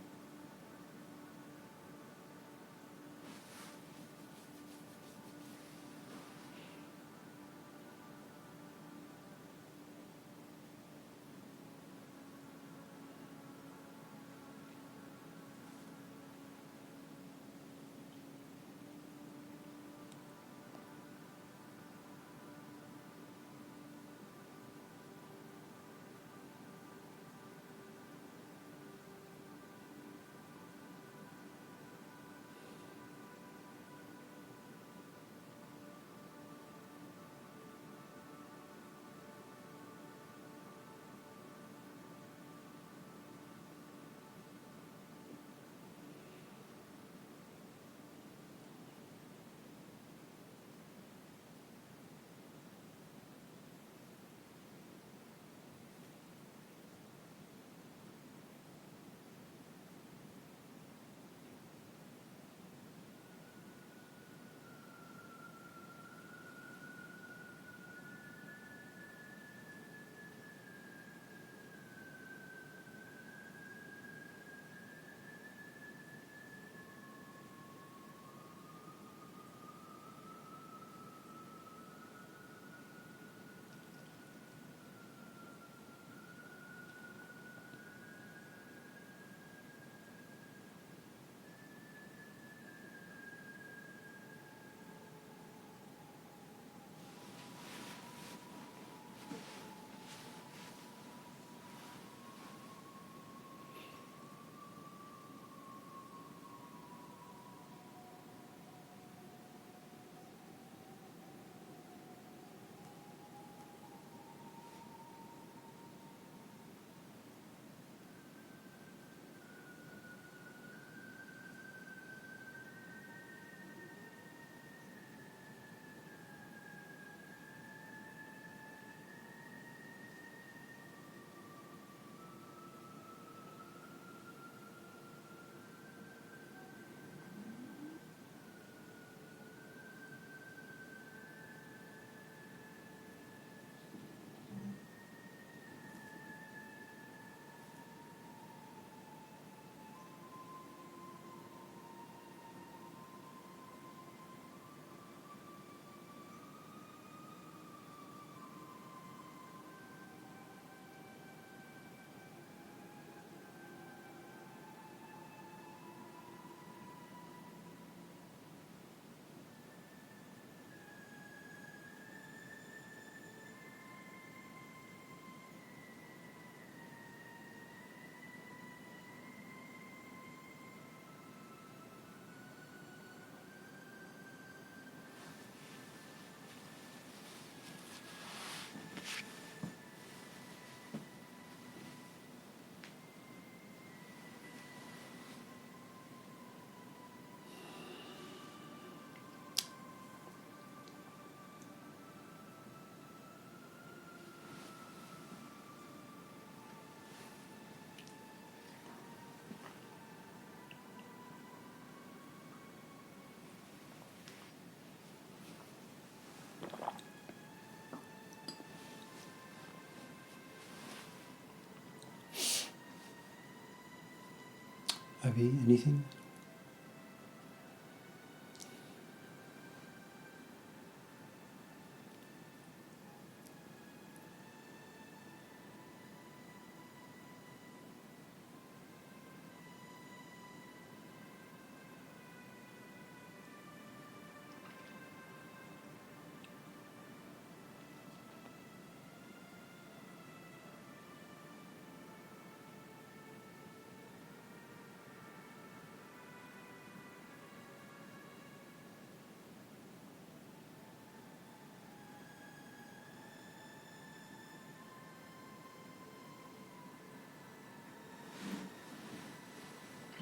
Avi, anything?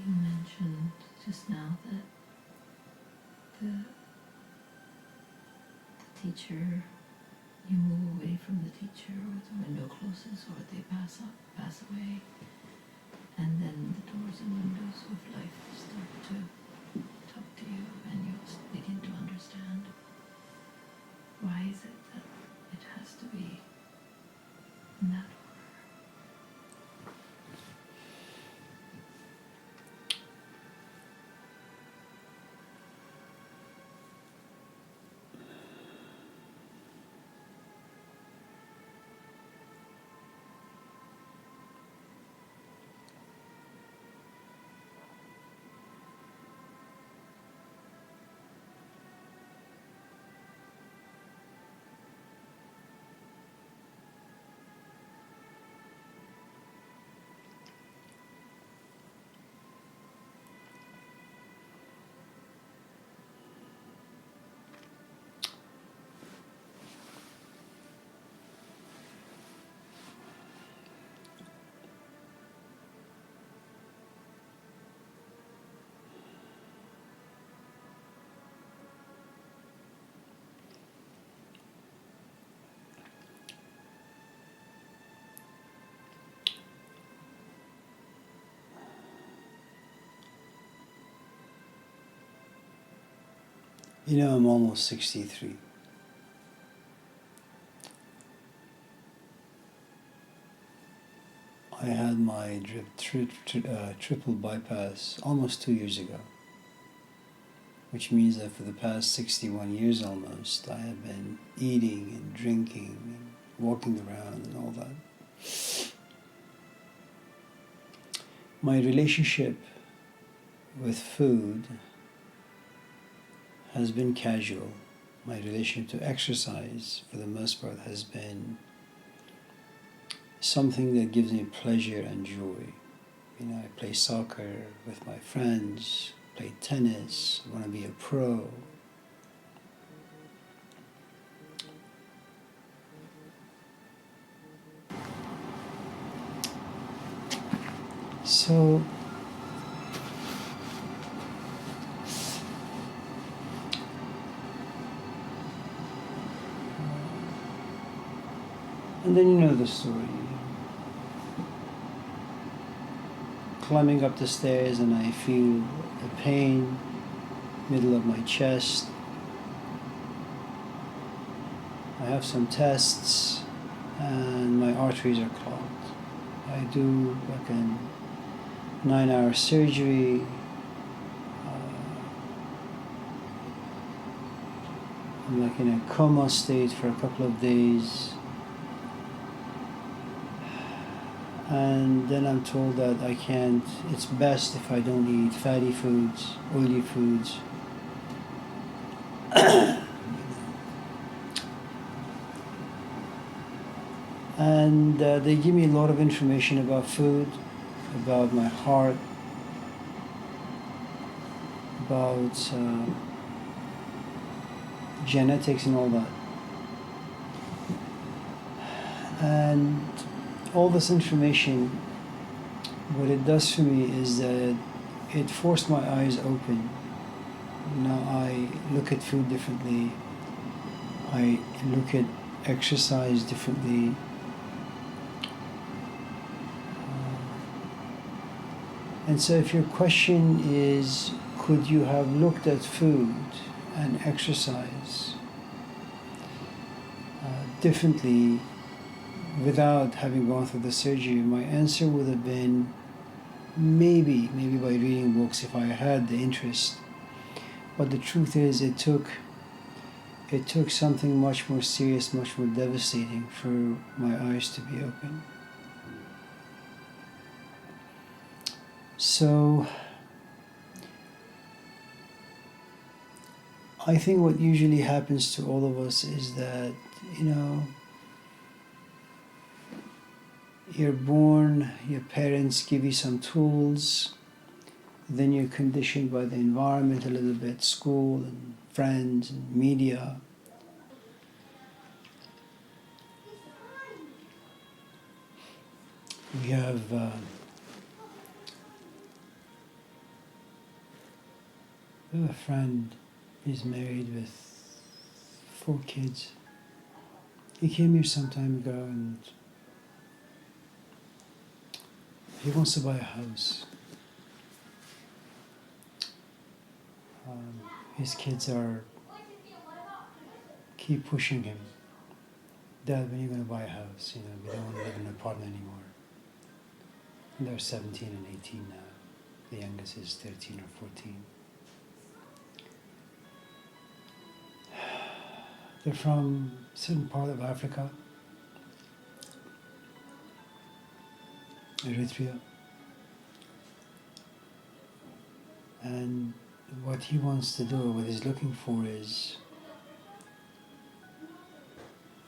You mentioned just now that the teacher, you move away from the teacher, or the window closes, or they pass away, and then the doors and windows of life start to talk to you, and you begin to understand. Why is it that it has to be in that order? You know, I'm almost 63. I had my triple bypass almost 2 years ago, which means that for the past 61 years almost, I have been eating and drinking and walking around and all that. My relationship with food has been casual. My relationship to exercise, for the most part, has been something that gives me pleasure and joy. You know, I play soccer with my friends, play tennis, want to be a pro. So, and then you know the story. Climbing up the stairs and I feel a pain, middle of my chest. I have some tests and my arteries are clogged. I do like a 9-hour surgery. I'm like in a coma state for a couple of days. And then I'm told that I can't, it's best if I don't eat fatty foods, oily foods. And they give me a lot of information about food, about my heart, about genetics and all that. And all this information, what it does for me is that it forced my eyes open. Now I look at food differently. I look at exercise differently. And so if your question is, could you have looked at food and exercise differently without having gone through the surgery, my answer would have been maybe by reading books if I had the interest. But the truth is, it took something much more serious, much more devastating for my eyes to be open. So I think what usually happens to all of us is that, you're born, your parents give you some tools, then you're conditioned by the environment a little bit, school and friends and media. We have a friend, he's married with 4 kids. He came here some time ago and he wants to buy a house. His kids keep pushing him. Dad, when are you going to buy a house? We don't want to live in an apartment anymore. And they're 17 and 18 now. The youngest is 13 or 14. They're from a certain part of Africa, Eritrea. And what he wants to do, what he's looking for is,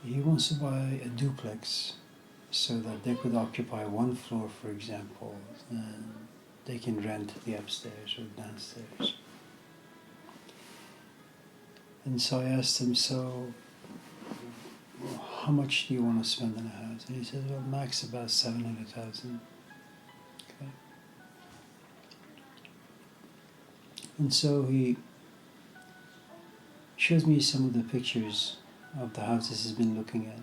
he wants to buy a duplex so that they could occupy one floor, for example, and they can rent the upstairs or downstairs. And so I asked him, so how much do you want to spend on a house? And he said, well, max about 700,000. Okay. And so he shows me some of the pictures of the houses he's been looking at.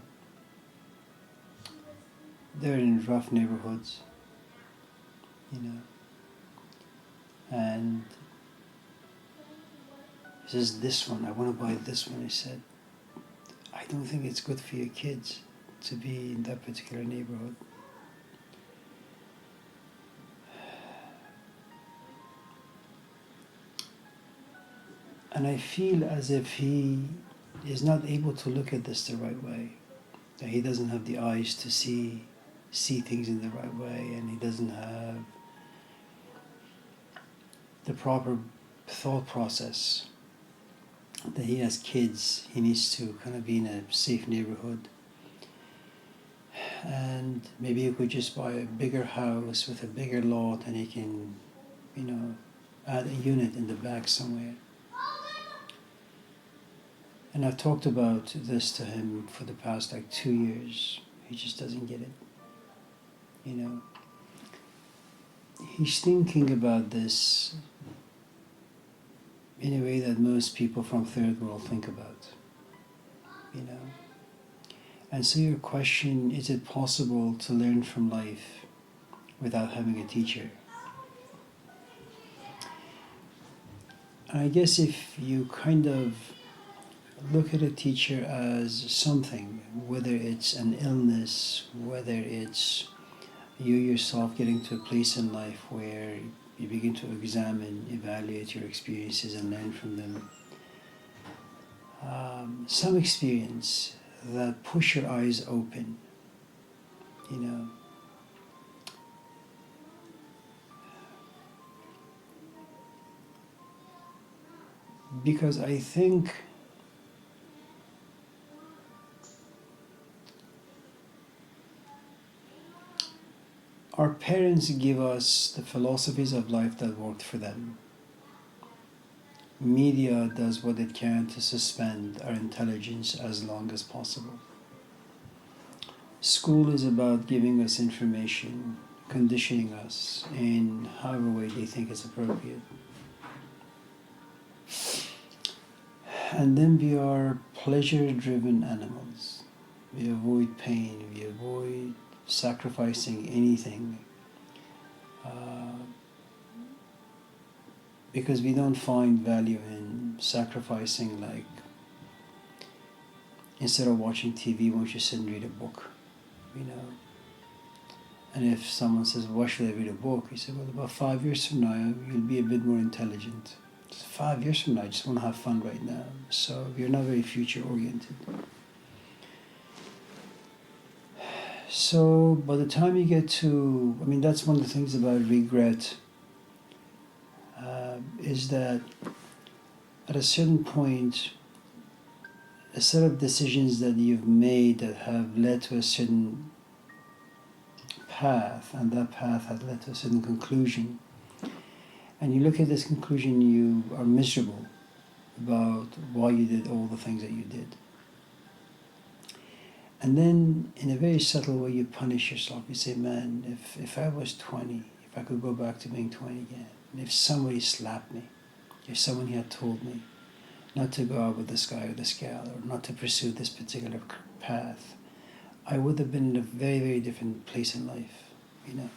They're in rough neighborhoods, and he says, this one, I want to buy this one. He said, I don't think it's good for your kids to be in that particular neighborhood. And I feel as if he is not able to look at this the right way, that he doesn't have the eyes to see things in the right way, and he doesn't have the proper thought process, that he has kids, he needs to kind of be in a safe neighborhood, and maybe he could just buy a bigger house with a bigger lot, and he can, add a unit in the back somewhere. And I've talked about this to him for the past 2 years. He just doesn't get it. He's thinking about this in a way that most people from third world think about. And so your question, is it possible to learn from life without having a teacher? And I guess if you kind of look at a teacher as something, whether it's an illness, whether it's you yourself getting to a place in life where you begin to examine, evaluate your experiences and learn from them. Some experience that push your eyes open, Because I think our parents give us the philosophies of life that worked for them. Media does what it can to suspend our intelligence as long as possible. School is about giving us information, conditioning us in however way they think is appropriate. And then we are pleasure-driven animals. We avoid pain, we avoid sacrificing anything, because we don't find value in sacrificing, like, instead of watching TV, won't you sit and read a book, And if someone says, why should I read a book? You say, well, about 5 years from now, you'll be a bit more intelligent. Just 5 years from now, I just want to have fun right now. So you're not very future oriented. So by the time you get to, I mean, that's one of the things about regret, is that at a certain point, a set of decisions that you've made that have led to a certain path, and that path has led to a certain conclusion, and you look at this conclusion, you are miserable about why you did all the things that you did. And then, in a very subtle way, you punish yourself. You say, man, if I was 20, if I could go back to being 20 again, and if somebody slapped me, if someone had told me not to go out with this guy or this gal, or not to pursue this particular path, I would have been in a very, very different place in life, you know.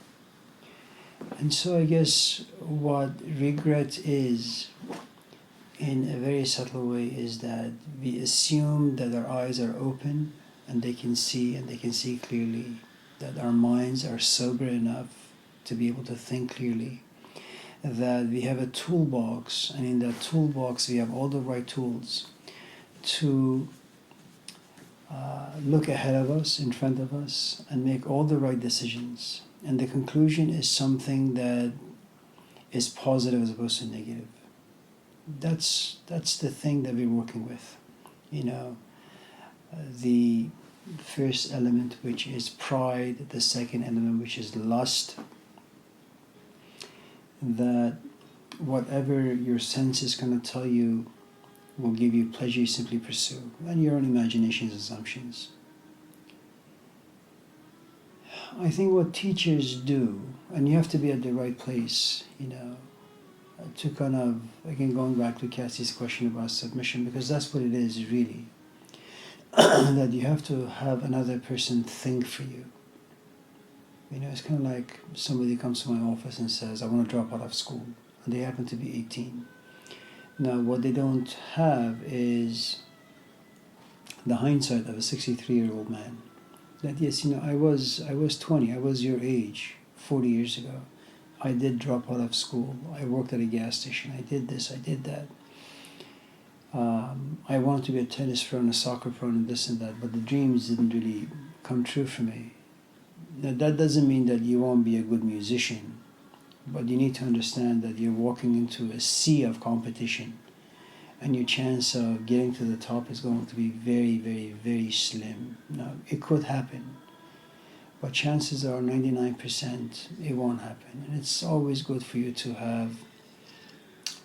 And so I guess what regret is, in a very subtle way, is that we assume that our eyes are open and they can see clearly, that our minds are sober enough to be able to think clearly, that we have a toolbox, and in that toolbox we have all the right tools to look ahead of us, in front of us, and make all the right decisions. And the conclusion is something that is positive as opposed to negative. That's the thing that we're working with, you know. The first element, which is pride, the second element, which is lust, that whatever your sense is going to tell you will give you pleasure, you simply pursue, and your own imaginations, assumptions. I think what teachers do, and you have to be at the right place, you know, to kind of, again, going back to Cassie's question about submission, because that's what it is really, that you have to have another person think for you. You know, it's kind of like somebody comes to my office and says, I want to drop out of school, and they happen to be 18. Now, what they don't have is the hindsight of a 63-year-old man. That, yes, you know, I was 20, I was your age 40 years ago. I did drop out of school. I worked at a gas station. I did this, I did that. I wanted to be a tennis pro and a soccer pro and this and that, but the dreams didn't really come true for me. Now, that doesn't mean that you won't be a good musician, but you need to understand that you're walking into a sea of competition, and your chance of getting to the top is going to be very, very, very slim. Now, it could happen, but chances are 99% it won't happen. And it's always good for you to have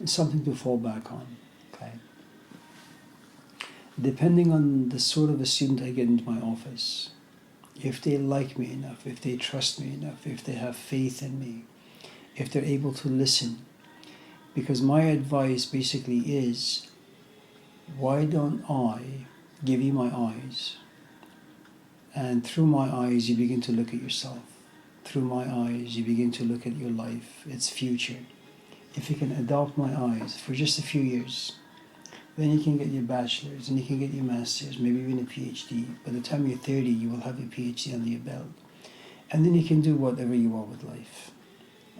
something to fall back on, okay? Depending on the sort of a student I get into my office, if they like me enough, if they trust me enough, if they have faith in me, if they're able to listen. Because my advice basically is, why don't I give you my eyes? And through my eyes, you begin to look at yourself. Through my eyes, you begin to look at your life, its future. If you can adopt my eyes for just a few years, then you can get your bachelor's and you can get your master's, maybe even a PhD. By the time you're 30, you will have your PhD under your belt. And then you can do whatever you want with life.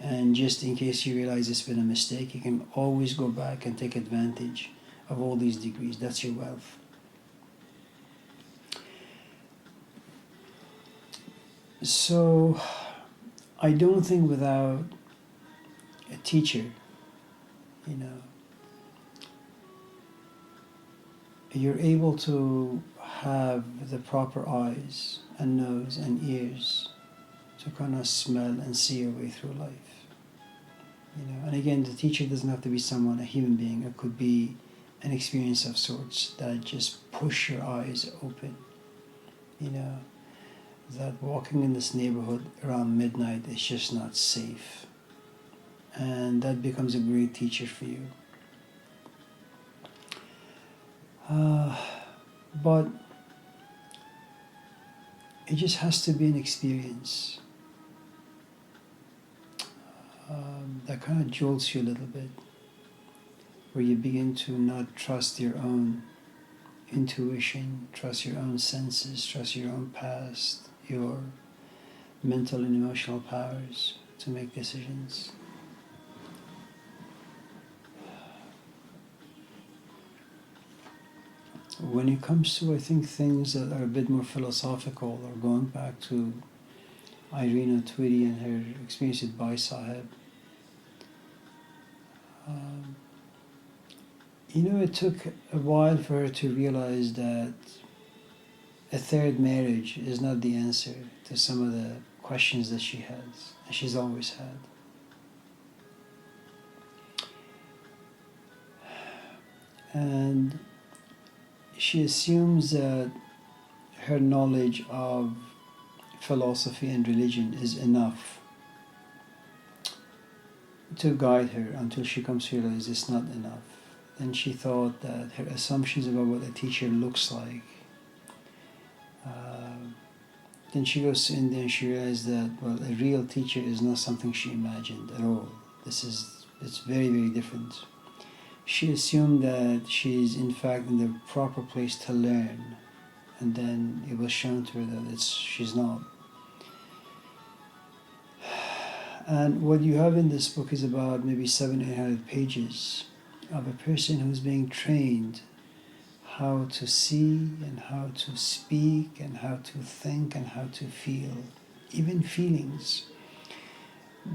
And just in case you realize it's been a mistake, you can always go back and take advantage of all these degrees. That's your wealth. So I don't think without a teacher, you know, you're able to have the proper eyes and nose and ears to kind of smell and see your way through life. You know, and again, the teacher doesn't have to be someone, a human being. It could be an experience of sorts that just push your eyes open. You know, that walking in this neighborhood around midnight is just not safe. And that becomes a great teacher for you. But it just has to be an experience that kind of jolts you a little bit, where you begin to not trust your own intuition, trust your own senses, trust your own past, your mental and emotional powers to make decisions. When it comes to, I think, things that are a bit more philosophical, or going back to Irina Tweedy and her experience with Bai Sahib, it took a while for her to realize that a third marriage is not the answer to some of the questions that she has, and she's always had. And she assumes that her knowledge of philosophy and religion is enough to guide her until she comes to realize it's not enough. Then she thought that her assumptions about what a teacher looks like. Then she goes to India and she realizes that, well, a real teacher is not something she imagined at all. It's very, very different. She assumed that she's in fact in the proper place to learn, and then it was shown to her that she's not. And what you have in this book is about maybe 700-800 pages of a person who's being trained how to see and how to speak and how to think and how to feel, even feelings.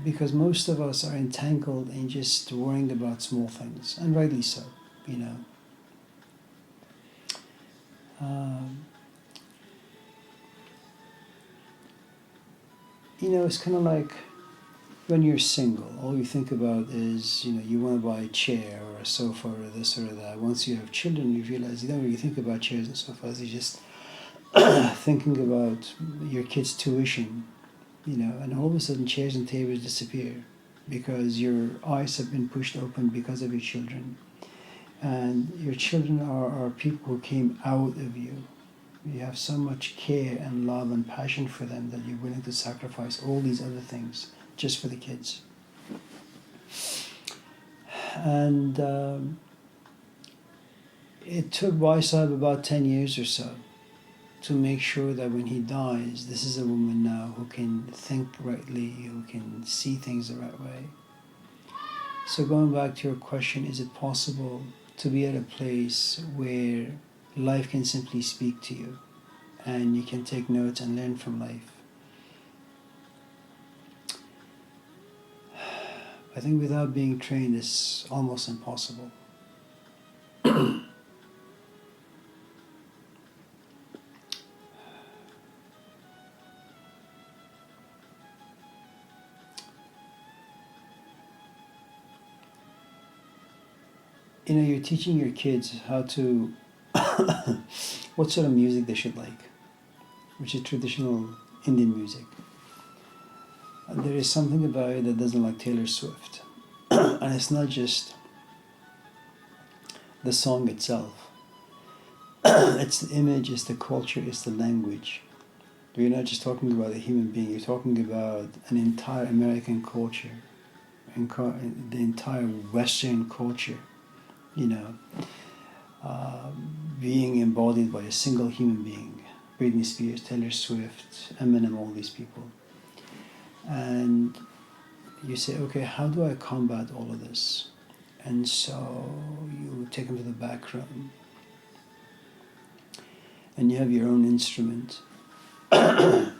Because most of us are entangled in just worrying about small things, and rightly so, it's kind of like when you're single, all you think about is, you want to buy a chair or a sofa or this or that. Once you have children, you realize you don't really think about chairs and sofas. You're just thinking about your kids' tuition, and all of a sudden chairs and tables disappear because your eyes have been pushed open because of your children. And your children are people who came out of you. You have so much care and love and passion for them that you're willing to sacrifice all these other things just for the kids. And it took Bai Sahib about 10 years or so to make sure that when he dies, this is a woman now who can think rightly, who can see things the right way. So going back to your question, is it possible to be at a place where life can simply speak to you and you can take notes and learn from life? I think without being trained, it's almost impossible. You're teaching your kids how to, what sort of music they should like, which is traditional Indian music. There is something about it that doesn't like Taylor Swift. And it's not just the song itself. It's the image, it's the culture, it's the language. You're not just talking about a human being, you're talking about an entire American culture, the entire Western culture, being embodied by a single human being. Britney Spears, Taylor Swift, Eminem, all these people. And you say, okay, how do I combat all of this? And so you take them to the back room and you have your own instrument and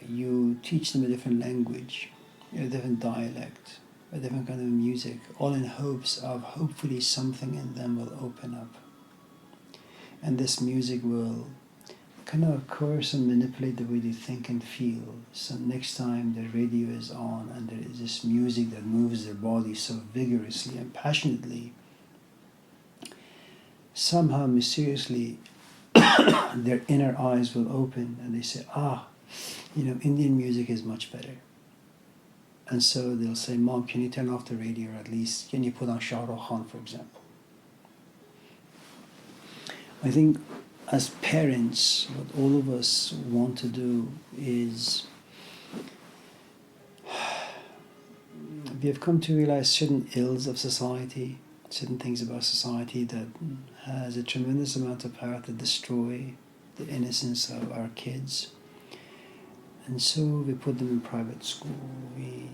you teach them a different language, a different dialect, a different kind of music, all in hopes of hopefully something in them will open up. And this music will kind of coerce and manipulate the way they think and feel. So next time the radio is on and there is this music that moves their body so vigorously and passionately, somehow mysteriously their inner eyes will open and they say, Indian music is much better. And so they'll say, Mom, can you turn off the radio, or at least can you put on Shah Rukh Khan, for example? I think as parents, what all of us want to do is we have come to realize certain ills of society, certain things about society that has a tremendous amount of power to destroy the innocence of our kids. And so we put them in private school. We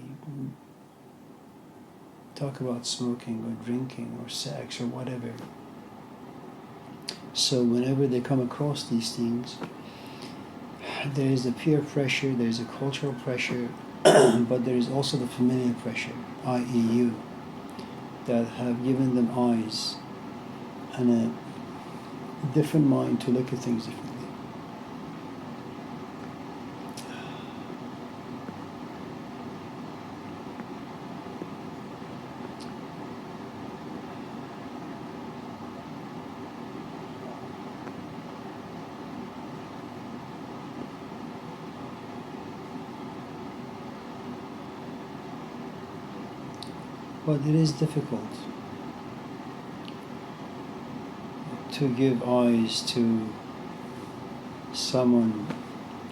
talk about smoking or drinking or sex or whatever. So whenever they come across these things, there is the peer pressure, there is a cultural pressure, but there is also the familiar pressure, i.e. you, that have given them eyes and a different mind to look at things differently. But it is difficult to give eyes to someone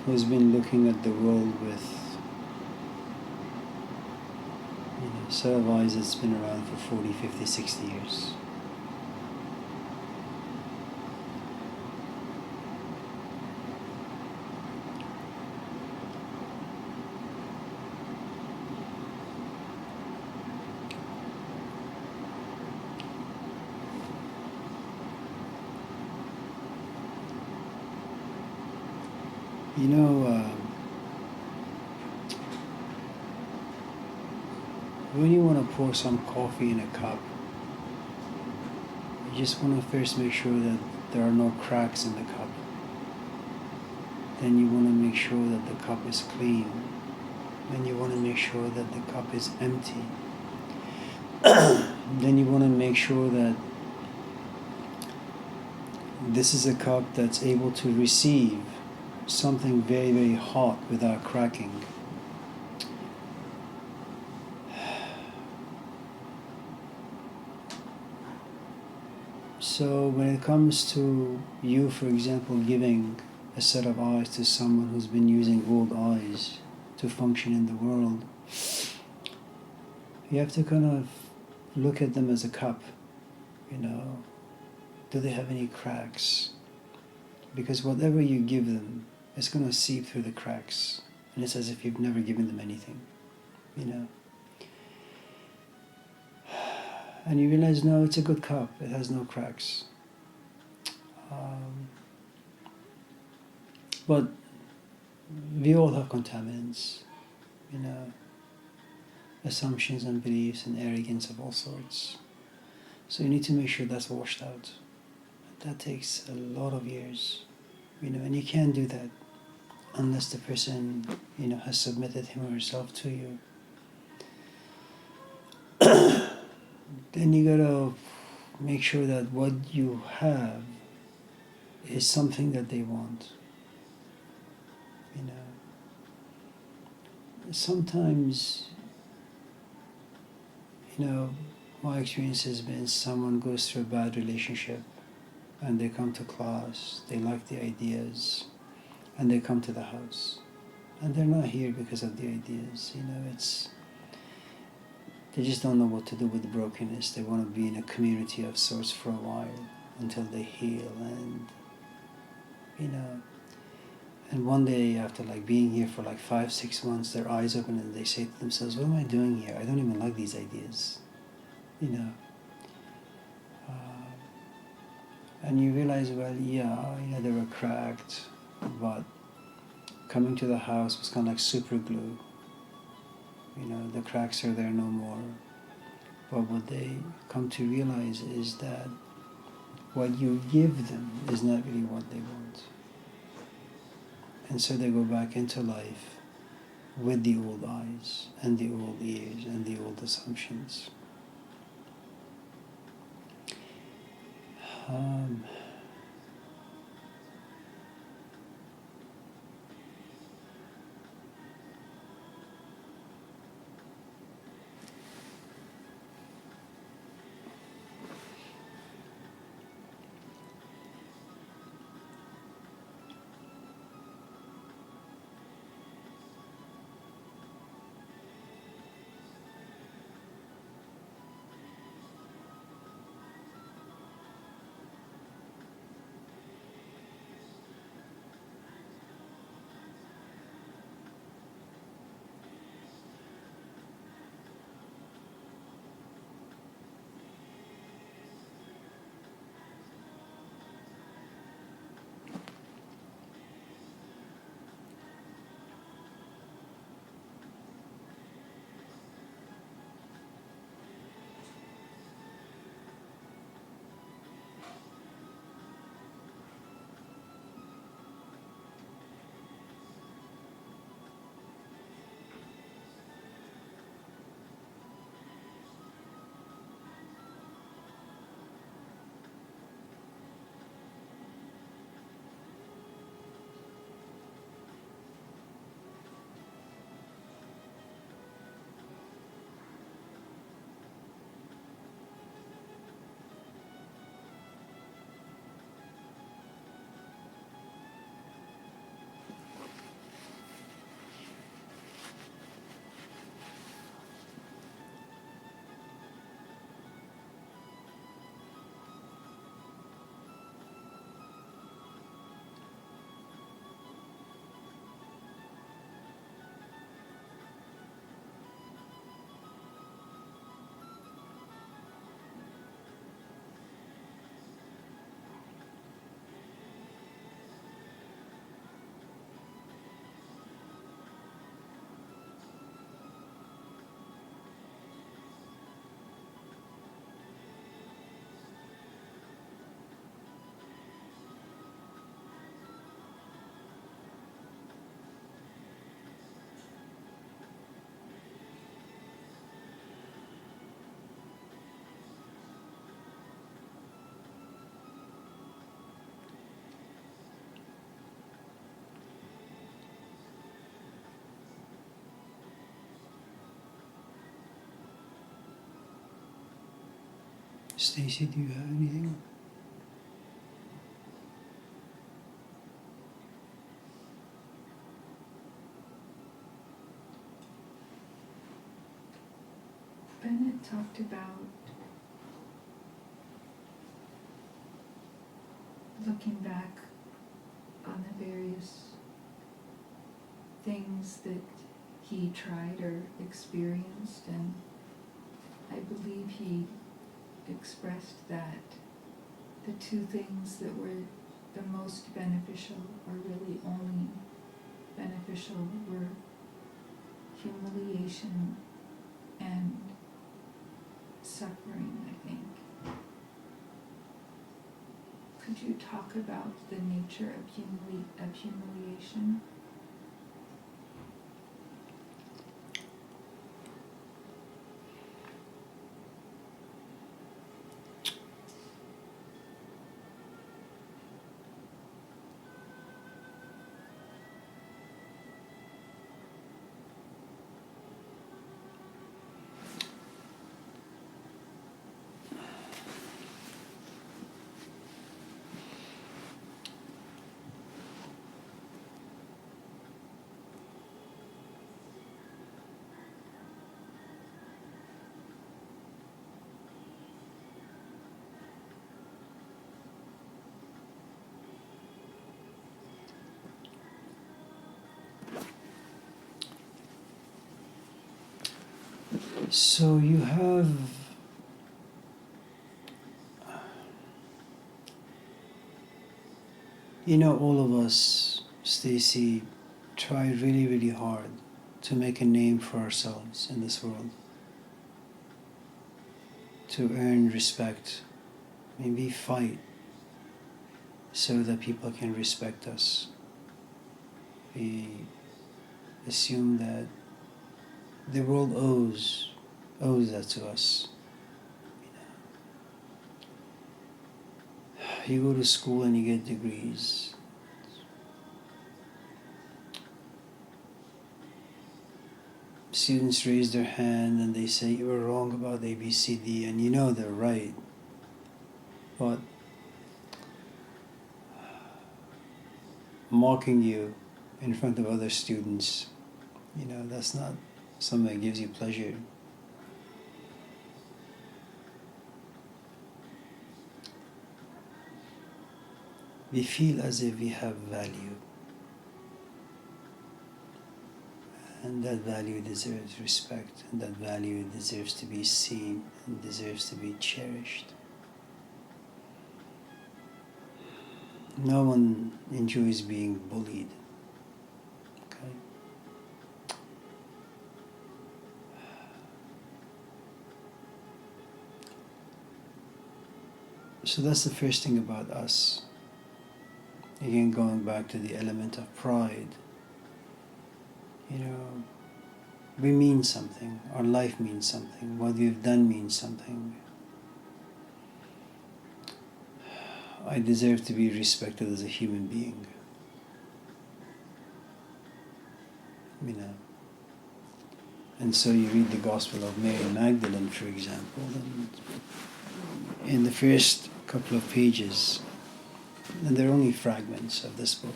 who's been looking at the world with a set of eyes that's been around for 40, 50, 60 years. You know, when you want to pour some coffee in a cup, you just want to first make sure that there are no cracks in the cup. Then you want to make sure that the cup is clean. Then you want to make sure that the cup is empty. Then you want to make sure that this is a cup that's able to receive something very, very hot without cracking. So when it comes to you, for example, giving a set of eyes to someone who's been using old eyes to function in the world, you have to kind of look at them as a cup, do they have any cracks? Because whatever you give them, it's going to seep through the cracks, and it's as if you've never given them anything, And you realize, no, it's a good cup, it has no cracks. But we all have contaminants, assumptions and beliefs and arrogance of all sorts. So you need to make sure that's washed out. That takes a lot of years, and you can't do that unless the person, has submitted him or herself to you. Then you gotta make sure that what you have is something that they want. Sometimes, my experience has been someone goes through a bad relationship and they come to class, they like the ideas, and they come to the house. And they're not here because of the ideas, they just don't know what to do with the brokenness. They want to be in a community of sorts for a while until they heal, and one day after being here for 5-6 months, their eyes open and they say to themselves, what am I doing here? I don't even like these ideas, and you realize, well, they were cracked, but coming to the house was kind of like super glue. The cracks are there no more. But what they come to realize is that what you give them is not really what they want. And so they go back into life with the old eyes and the old ears and the old assumptions. Stacy, do you have anything? Bennett talked about looking back on the various things that he tried or experienced, and I believe he expressed that the two things that were the most beneficial, or really only beneficial, were humiliation and suffering, I think. Could you talk about the nature of humiliation? So you have all of us, Stacy, try really, really hard to make a name for ourselves in this world, to earn respect, maybe fight so that people can respect us. We assume that the world owes that to us. You go to school and you get degrees. Students raise their hand and they say you were wrong about ABCD, and you know they're right. But mocking you in front of other students, that's not something that gives you pleasure. We feel as if we have value, and that value deserves respect, and that value deserves to be seen and deserves to be cherished. No one enjoys being bullied. Okay? So that's the first thing about us. Again, going back to the element of pride. We mean something. Our life means something. What we've done means something. I deserve to be respected as a human being. And so you read the Gospel of Mary Magdalene, for example, and in the first couple of pages, and they're only fragments of this book,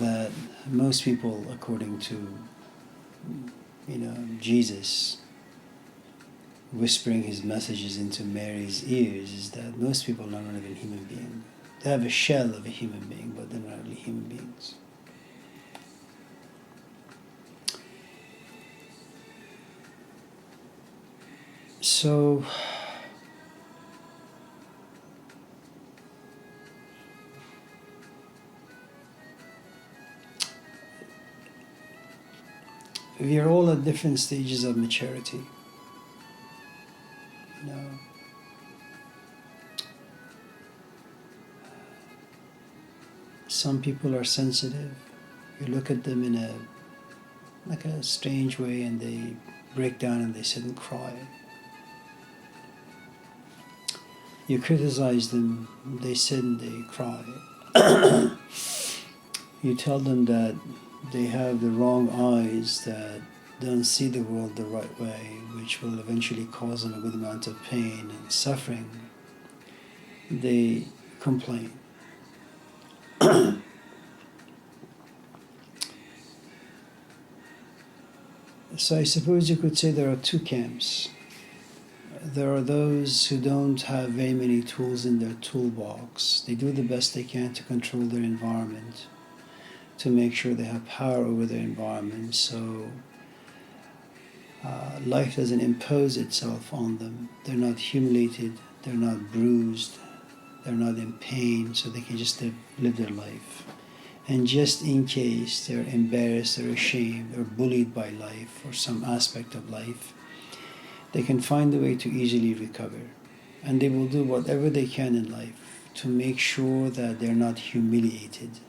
that most people, according to Jesus whispering his messages into Mary's ears, is that most people are not even human beings. They have a shell of a human being, but they're not really human beings. So we are all at different stages of maturity. Some people are sensitive. You look at them in a strange way, and they break down and they sit and cry. You criticize them, they sit and they cry. You tell them that they have the wrong eyes, that don't see the world the right way, which will eventually cause them a good amount of pain and suffering, they complain. So I suppose you could say there are two camps. There are those who don't have very many tools in their toolbox. They do the best they can to control their environment, to make sure they have power over their environment, so life doesn't impose itself on them. They're not humiliated, they're not bruised, they're not in pain, so they can just live their life. And just in case they're embarrassed or ashamed or bullied by life or some aspect of life, they can find a way to easily recover. And they will do whatever they can in life to make sure that they're not humiliated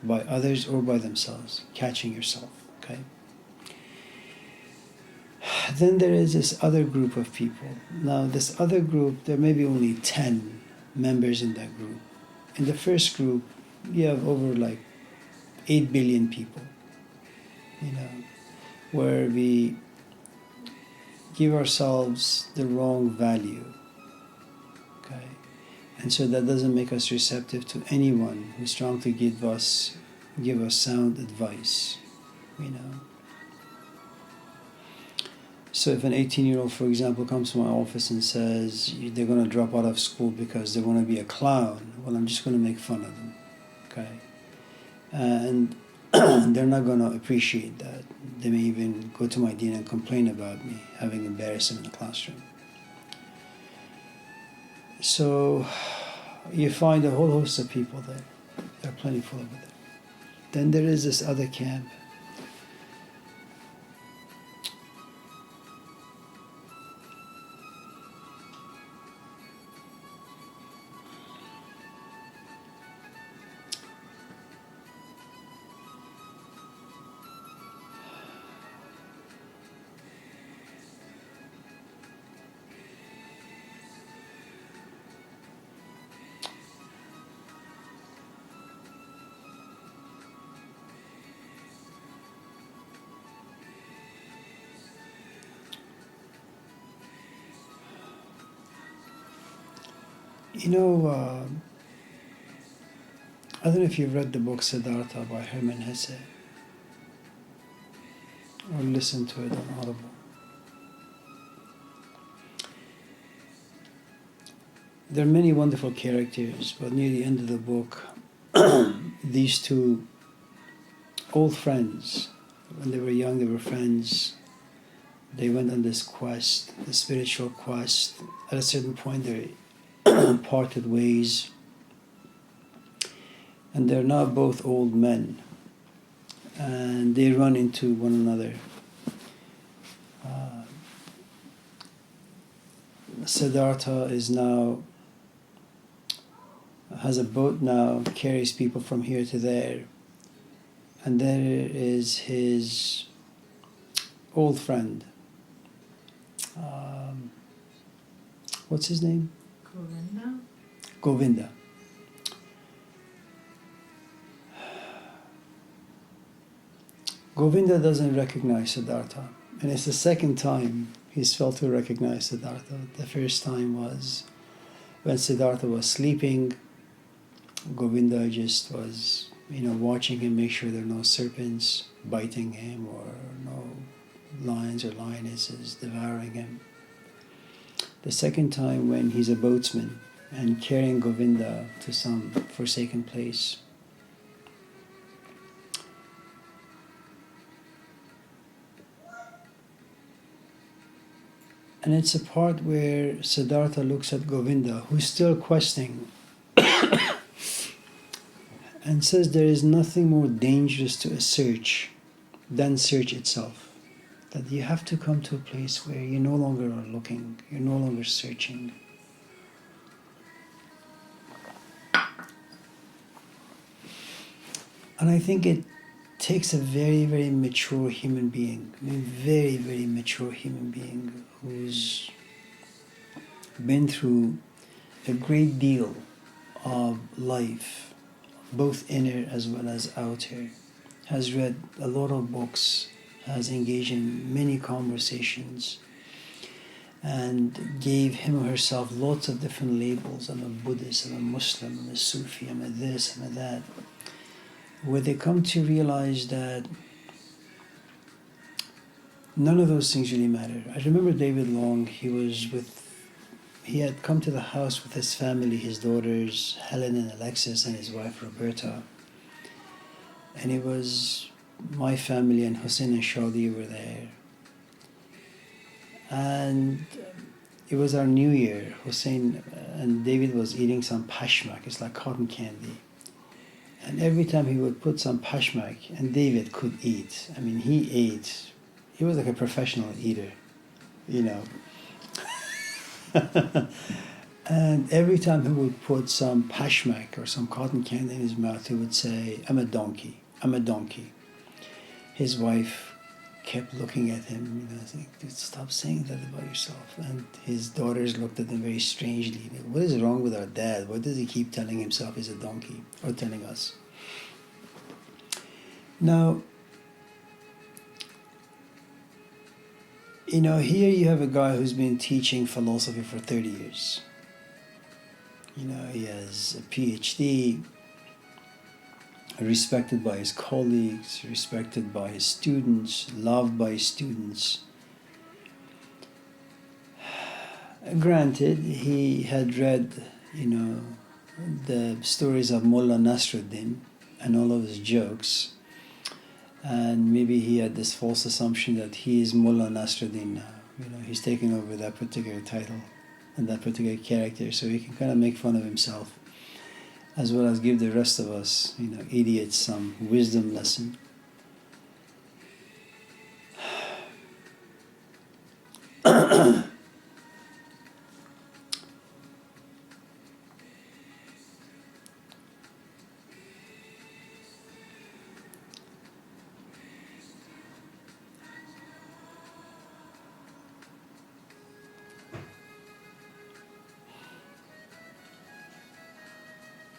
by others or by themselves. Catching yourself, okay? Then there is this other group of people. Now, this other group, there may be only 10 members in that group. In the first group, you have over like 8 billion people, where we give ourselves the wrong value, okay? And so that doesn't make us receptive to anyone who's trying to give us sound advice, So if an 18-year-old, for example, comes to my office and says they're going to drop out of school because they want to be a clown, well, I'm just going to make fun of them, okay? And they're not going to appreciate that. They may even go to my dean and complain about me having embarrassed them in the classroom. So you find a whole host of people there. There are plenty full over there. Then there is this other camp. I don't know if you've read the book Siddhartha by Hermann Hesse or listened to it on Audible. There are many wonderful characters, but near the end of the book, these two old friends, when they were young, they were friends. They went on this quest, the spiritual quest. At a certain point, they parted ways. And they're now both old men. And they run into one another. Siddhartha has a boat now, carries people from here to there. And there is his old friend. What's his name? Govinda. Govinda doesn't recognize Siddhartha. And it's the second time he's felt to recognize Siddhartha. The first time was when Siddhartha was sleeping. Govinda just was, watching him, make sure there are no serpents biting him or no lions or lionesses devouring him. The second time when he's a boatsman and carrying Govinda to some forsaken place. And it's a part where Siddhartha looks at Govinda, who's still questing, and says there is nothing more dangerous to a search than search itself. That you have to come to a place where you no longer are looking, you're no longer searching. And I think it takes a very, very mature human being, very, very mature human being who's been through a great deal of life, both inner as well as outer, has read a lot of books, has engaged in many conversations, and gave him or herself lots of different labels. I'm a Buddhist, I'm a Muslim, I'm a Sufi, I'm a this, I'm a that. Where they come to realize that none of those things really matter. I remember David Long, he had come to the house with his family, his daughters, Helen and Alexis, and his wife, Roberta. And it was my family, and Hussein and Shadi were there. And it was our New Year. Hussein and David was eating some pashmak. It's like cotton candy. And every time he would put some pashmak, and David could eat. I mean, he ate. He was like a professional eater, you know. And every time he would put some pashmak or some cotton candy in his mouth, he would say, I'm a donkey, I'm a donkey. His wife kept looking at him, you know, saying, dude, stop saying that about yourself. And his daughters looked at him very strangely. What is wrong with our dad? Why does he keep telling himself he's a donkey, or telling us? Now, you know, here you have a guy who's been teaching philosophy for 30 years. You know, he has a PhD, respected by his colleagues, respected by his students, loved by his students. Granted, he had read, you know, the stories of Mullah Nasruddin and all of his jokes, and maybe he had this false assumption that he is Mullah Nasruddin now. You know, he's taking over that particular title and that particular character, so he can kind of make fun of himself, as well as give the rest of us, you know, idiots, some wisdom lesson.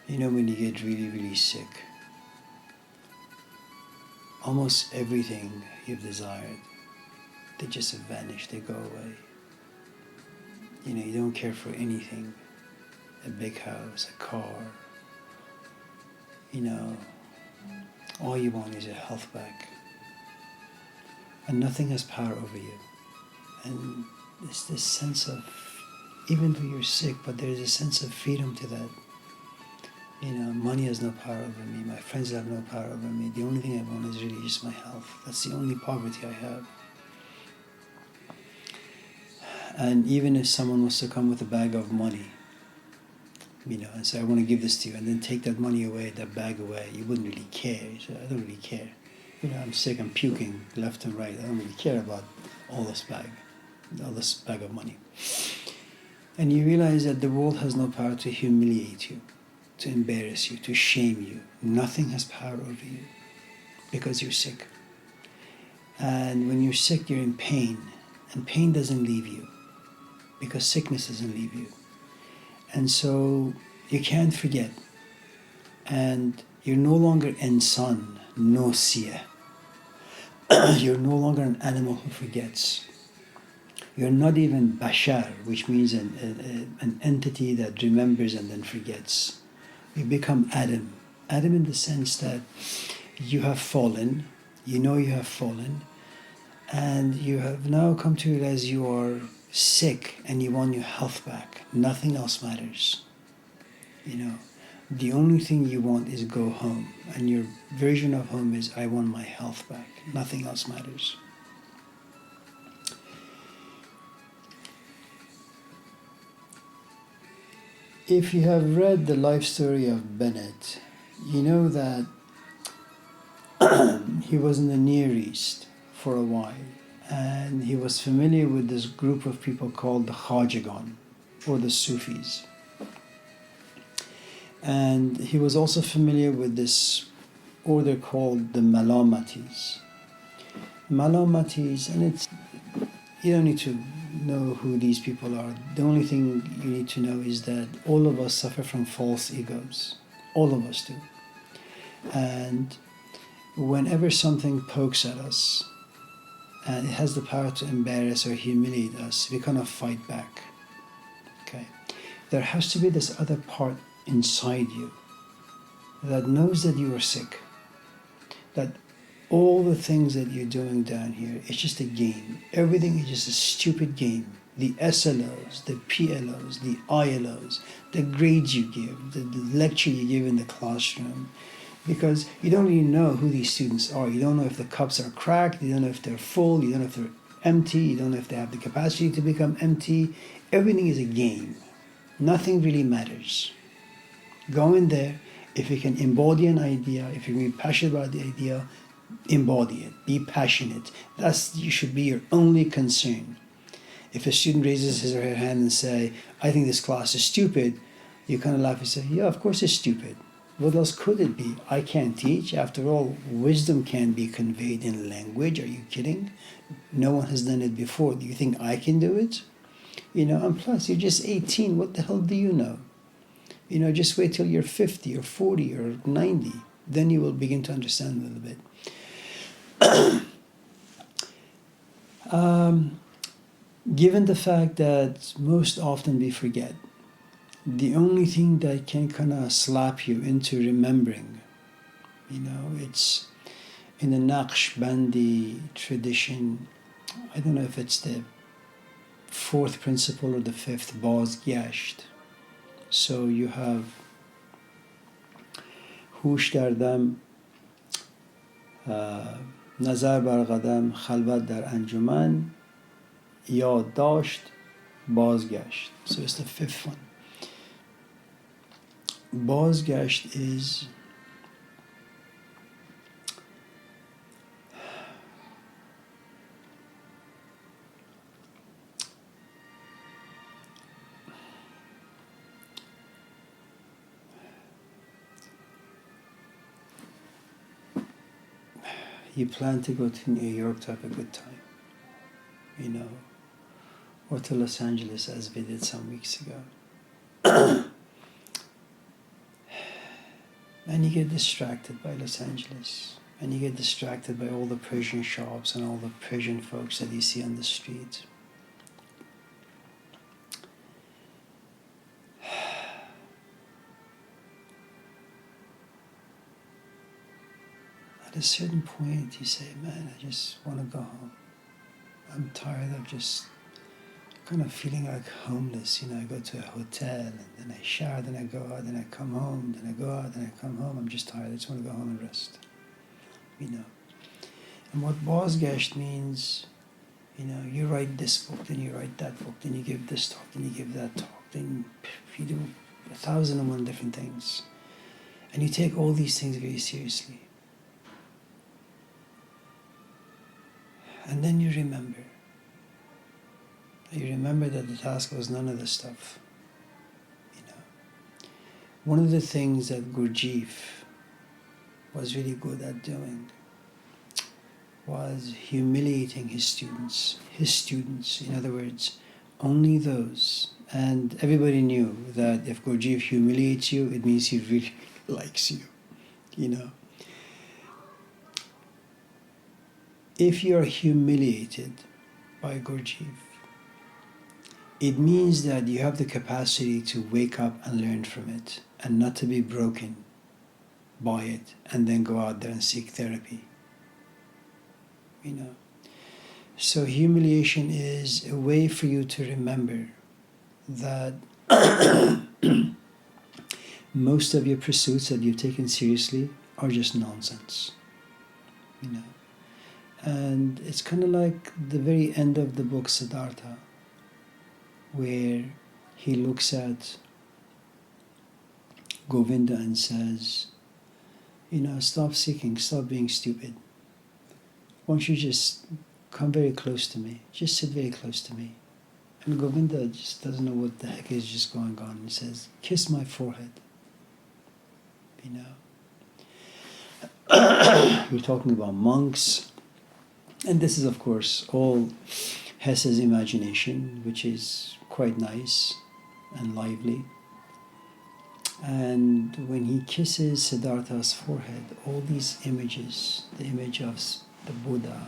You know, when you get really, really sick, almost everything you've desired, they just vanish, they go away. You know, you don't care for anything. A big house, a car. You know, all you want is your health back. And nothing has power over you. And there's this sense of, even though you're sick, but there's a sense of freedom to that. You know, money has no power over me. My friends have no power over me. The only thing I want is really just my health. That's the only poverty I have. And even if someone was to come with a bag of money, you know, and say, I want to give this to you, and then take that money away, that bag away, you wouldn't really care. You say, I don't really care. You know, I'm sick, I'm puking left and right. I don't really care about all this bag of money. And you realize that the world has no power to humiliate you, to embarrass you, to shame you. Nothing has power over you because you're sick. And when you're sick, you're in pain. And pain doesn't leave you because sickness doesn't leave you. And so you can't forget. And you're no longer insan, nosia. You're no longer an animal who forgets. You're not even bashar, which means an entity that remembers and then forgets. You become Adam. Adam in the sense that you have fallen, you know you have fallen, and you have now come to realize you are sick and you want your health back. Nothing else matters. You know, the only thing you want is go home, and your version of home is I want my health back. Nothing else matters. If you have read the life story of Bennett, you know that he was in the Near East for a while, and he was familiar with this group of people called the Khajagan, or the Sufis. And he was also familiar with this order called the Malamatis. Malamatis, and it's, you don't need to know who these people are. The only thing you need to know is that all of us suffer from false egos. All of us do. And whenever something pokes at us and it has the power to embarrass or humiliate us, we kind of fight back. Okay? There has to be this other part inside you that knows that you are sick, that all the things that you're doing down here, it's just a game. Everything is just a stupid game. The SLOs, the PLOs, the ILOs, the grades you give, the lecture you give in the classroom, because you don't really know who these students are. You don't know if the cups are cracked, you don't know if they're full, you don't know if they're empty, you don't know if they have the capacity to become empty. Everything is a game. Nothing really matters. Go in there. If you can embody an idea, if you're really passionate about the idea, embody it. Be passionate. You should be your only concern. If a student raises his or her hand and say, I think this class is stupid, you kind of laugh and say, yeah, of course it's stupid. What else could it be? I can't teach. After all, wisdom can be conveyed in language. Are you kidding? No one has done it before. Do you think I can do it? And plus, you're just 18. What the hell do you know? Just wait till you're 50 or 40 or 90. Then you will begin to understand a little bit. Given the fact that most often we forget, the only thing that can kind of slap you into remembering, it's in the Naqshbandi tradition. I don't know if it's the fourth principle or the fifth, Bazgasht. So you have هوش در دم، نظر بر قدم، خلوت در انجمن، یادداشت، بازگشت. So it's the fifth one. بازگشت is you plan to go to New York to have a good time, or to Los Angeles as we did some weeks ago. And you get distracted by Los Angeles, and you get distracted by all the Persian shops and all the Persian folks that you see on the street. At a certain point, you say, man, I just want to go home. I'm tired of just kind of feeling like homeless. I go to a hotel, and then I shower, then I go out, then I come home, then I go out, then I come home. I'm just tired. I just want to go home and rest. And what Bazgasht means, you write this book, then you write that book, then you give this talk, then you give that talk, then you do 1,001 different things. And you take all these things very seriously. And then you remember. You remember that the task was none of this stuff. One of the things that Gurdjieff was really good at doing was humiliating his students. In other words, only those. And everybody knew that if Gurdjieff humiliates you, it means he really likes you. If you are humiliated by Gurdjieff, it means that you have the capacity to wake up and learn from it and not to be broken by it and then go out there and seek therapy. So humiliation is a way for you to remember that most of your pursuits that you've taken seriously are just nonsense. And it's kind of like the very end of the book Siddhartha, where he looks at Govinda and says, stop seeking, stop being stupid. Why don't you just come very close to me? Just sit very close to me. And Govinda just doesn't know what the heck is just going on. He says, kiss my forehead. We're talking about monks. And this is, of course, all Hesse's imagination, which is quite nice and lively. And when he kisses Siddhartha's forehead, all these images, the image of the Buddha,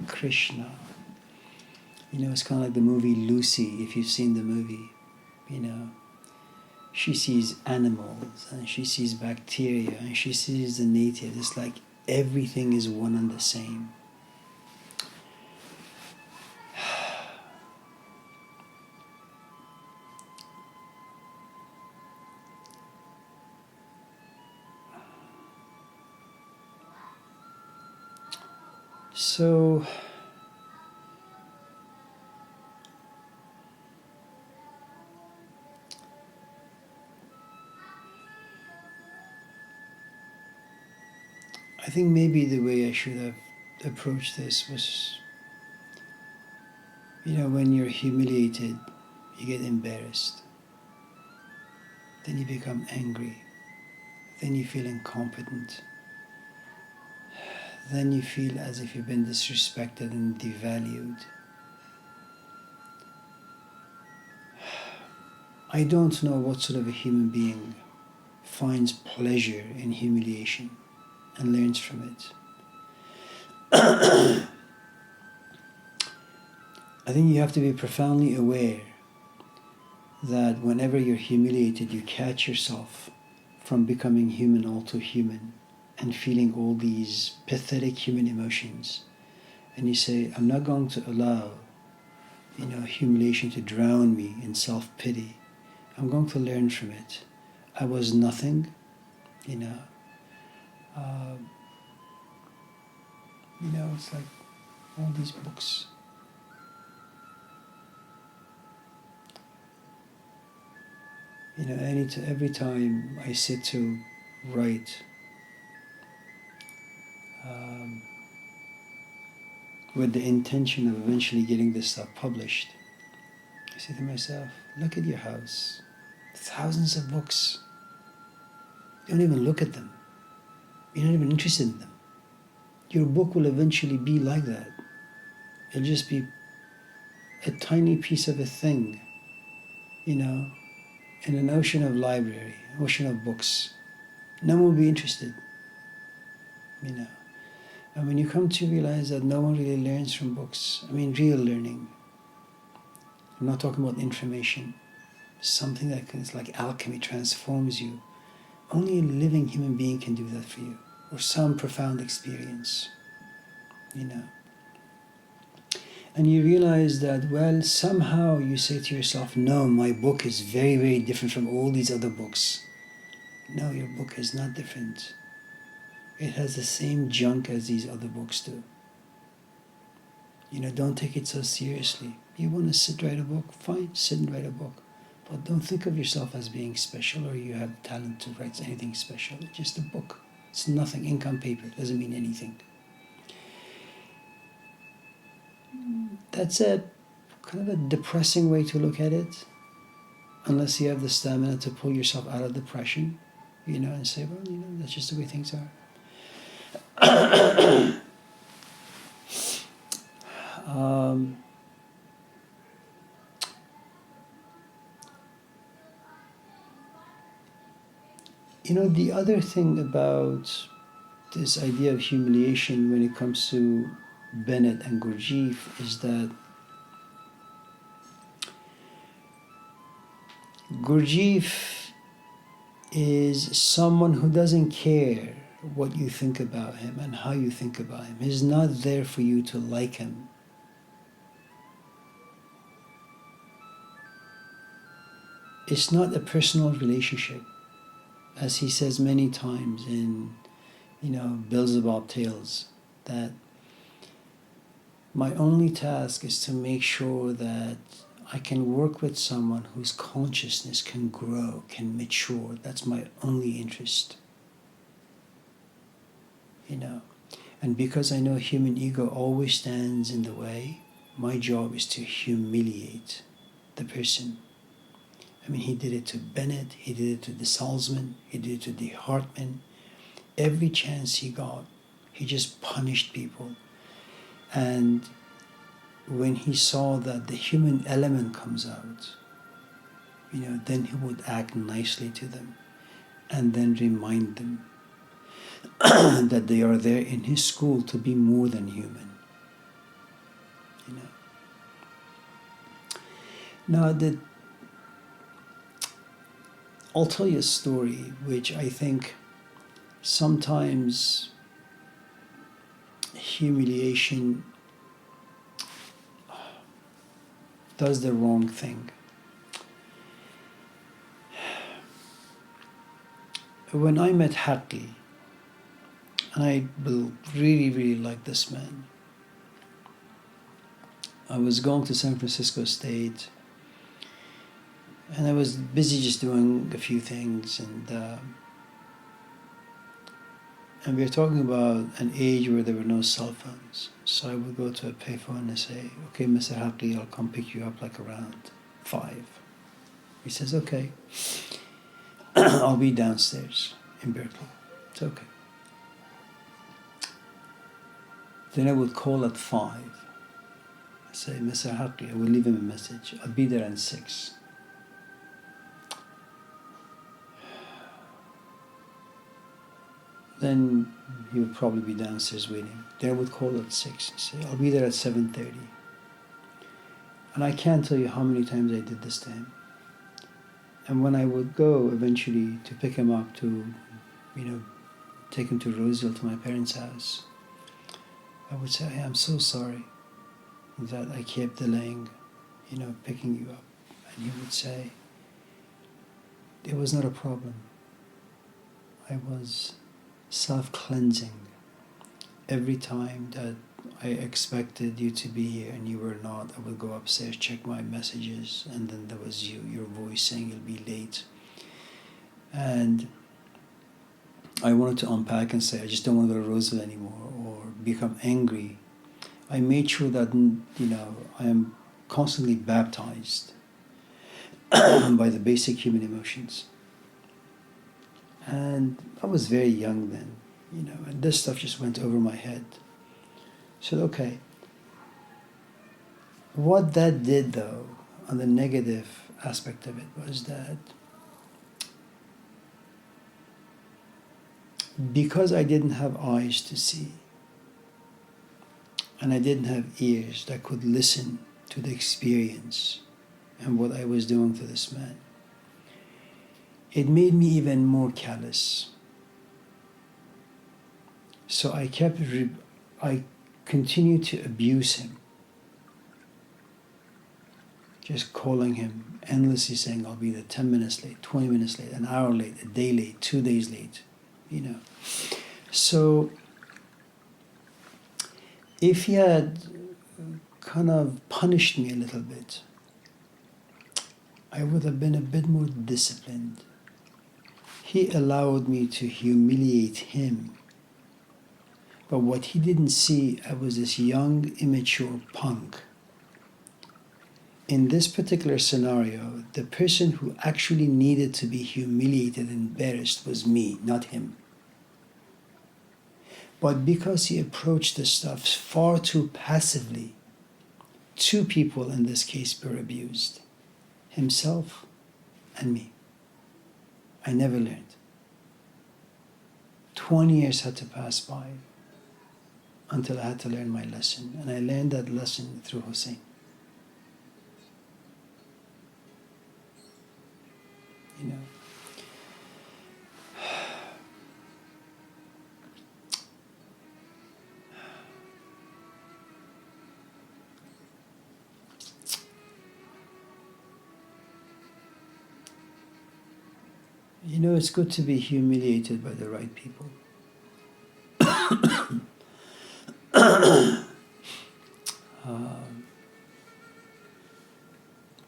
Krishna, it's kind of like the movie Lucy, if you've seen the movie, she sees animals and she sees bacteria and she sees the native. It's like everything is one and the same. So I think maybe the way I should have approached this was, when you're humiliated, you get embarrassed. Then you become angry. Then you feel incompetent. Then you feel as if you've been disrespected and devalued. I don't know what sort of a human being finds pleasure in humiliation and learns from it. I think you have to be profoundly aware that whenever you're humiliated, you catch yourself from becoming human, all too human, and feeling all these pathetic human emotions. And you say, I'm not going to allow, humiliation to drown me in self-pity. I'm going to learn from it. I was nothing, it's like all these books. Every time I sit to write, with the intention of eventually getting this stuff published, I say to myself, look at your house. Thousands of books. You don't even look at them. You're not even interested in them. Your book will eventually be like that. It'll just be a tiny piece of a thing, in an ocean of library, ocean of books. No one will be interested, And when you come to realize that no one really learns from books, real learning, I'm not talking about information, something that is like alchemy, transforms you. Only a living human being can do that for you, or some profound experience, And you realize that, well, somehow you say to yourself, no, my book is very, very different from all these other books. No, your book is not different. It has the same junk as these other books do. Don't take it so seriously. You want to sit, write a book? Fine, sit and write a book. But don't think of yourself as being special or you have talent to write anything special. It's just a book. It's nothing. Ink on paper. It doesn't mean anything. That's a kind of a depressing way to look at it, unless you have the stamina to pull yourself out of depression, and say, well, that's just the way things are. The other thing about this idea of humiliation when it comes to Bennett and Gurdjieff is that Gurdjieff is someone who doesn't care what you think about him and how you think about him. He's not there for you to like him. It's not a personal relationship, as he says many times in, Beelzebub Tales, that my only task is to make sure that I can work with someone whose consciousness can grow, can mature. That's my only interest. And because I know human ego always stands in the way, my job is to humiliate the person. He did it to Bennett, he did it to the Salzman, he did it to the Hartman. Every chance he got, he just punished people. And when he saw that the human element comes out, then he would act nicely to them and then remind them that they are there in his school to be more than human. Now, I'll tell you a story which I think sometimes humiliation does the wrong thing. When I met Haqi, and I really, really like this man, I was going to San Francisco State, and I was busy just doing a few things, and we were talking about an age where there were no cell phones. So I would go to a payphone and say, "Okay, Mr. Haqi, I'll come pick you up like around 5." He says, "Okay." I'll be downstairs in Berkeley. It's okay. Then I would call at 5. I say, "Mr. Haqi," I would leave him a message. "I'll be there at 6. Then he would probably be downstairs waiting. Then I would call at 6 and say, "I'll be there at 7:30. And I can't tell you how many times I did this to him. And when I would go eventually to pick him up to, take him to Roseville, to my parents' house, I would say, "I'm so sorry that I kept delaying, picking you up." And he would say, "It was not a problem. I was self-cleansing. Every time that I expected you to be here and you were not, I would go upstairs, check my messages, and then there was your voice saying you'll be late. And I wanted to unpack and say, I just don't want to go to Roseville anymore or become angry. I made sure that, I am constantly baptized by the basic human emotions." And I was very young then, and this stuff just went over my head. I said, okay. What that did, though, on the negative aspect of it, was that because I didn't have eyes to see, and I didn't have ears that could listen to the experience and what I was doing to this man, it made me even more callous. So I continued to abuse him, just calling him endlessly, saying, "I'll be there 10 minutes late, 20 minutes late, an hour late, a day late, 2 days late," So if he had kind of punished me a little bit, I would have been a bit more disciplined. He allowed me to humiliate him. But what he didn't see, I was this young, immature punk. In this particular scenario, the person who actually needed to be humiliated and embarrassed was me, not him. But because he approached the stuff far too passively, 2 people in this case were abused, himself and me. I never learned. 20 years had to pass by until I had to learn my lesson. And I learned that lesson through Hussein. It's good to be humiliated by the right people.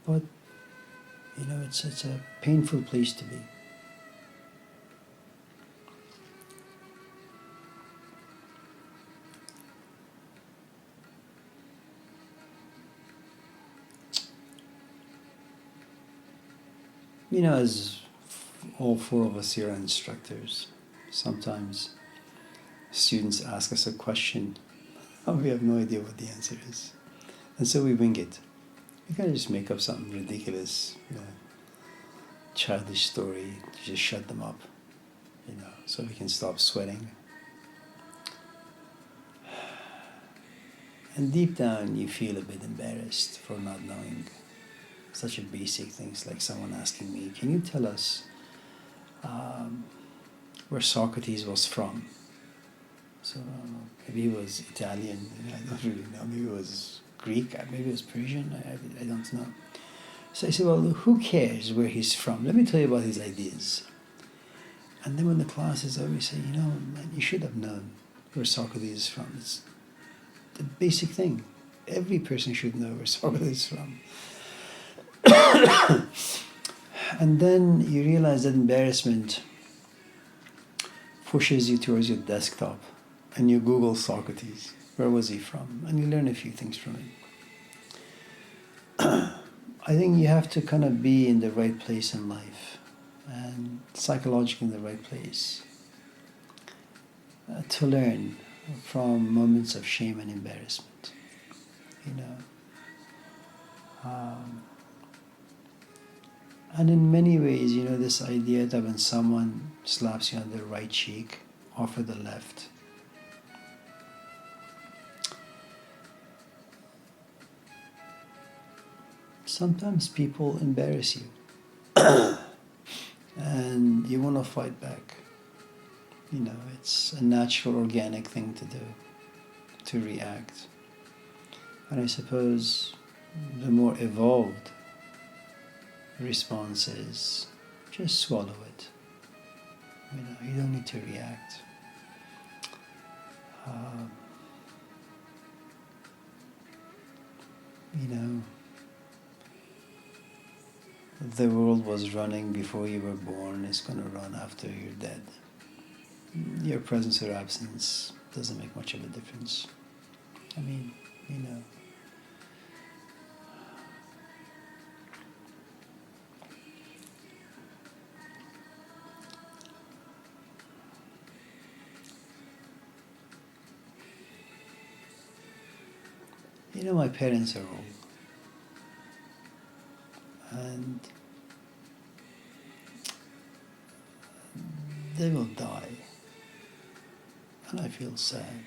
But it's a painful place to be. As all 4 of us here are instructors, sometimes students ask us a question and we have no idea what the answer is. And so we wing it. We kind of just make up something ridiculous. childish story to just shut them up, so we can stop sweating. And deep down, you feel a bit embarrassed for not knowing such a basic things, like someone asking me, "Can you tell us where Socrates was from?" So maybe he was Italian, I don't really know. Maybe it was Greek, maybe it was Persian, I don't know. So I said, well, who cares where he's from? Let me tell you about his ideas. And then when the classes always say, man, you should have known where Socrates is from. It's the basic thing. Every person should know where Socrates is from. And then you realize that embarrassment pushes you towards your desktop and you Google Socrates. Where was he from? And you learn a few things from it. I think you have to kind of be in the right place in life and psychologically in the right place to learn from moments of shame and embarrassment. And in many ways, this idea that when someone slaps you on the right cheek, offer the left. Sometimes people embarrass you and you want to fight back. It's a natural, organic thing to do, to react. And I suppose the more evolved response is just swallow it. You don't need to react. The world was running before you were born, it's going to run after you're dead. Your presence or absence doesn't make much of a difference. My parents are old. And they will die. And I feel sad.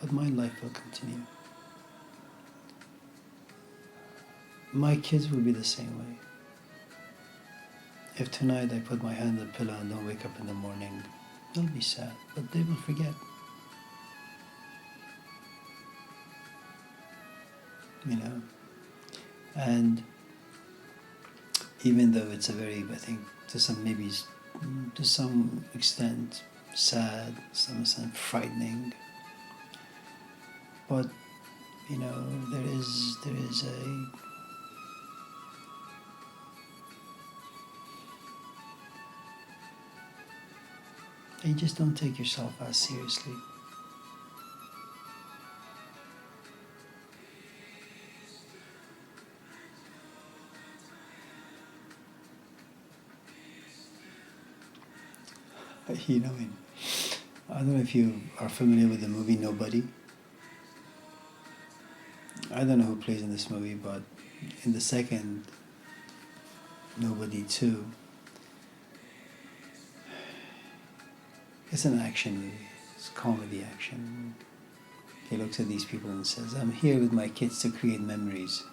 But my life will continue. My kids will be the same way. If tonight I put my hand on the pillow and don't wake up in the morning, they'll be sad, but they will forget. And even though it's a very, I think, to some extent, sad, some extent frightening, but there is a you just don't take yourself as seriously. I don't know if you are familiar with the movie Nobody. I don't know who plays in this movie, but in the second Nobody 2, it's an action movie. It's comedy action. He looks at these people and says, "I'm here with my kids to create memories."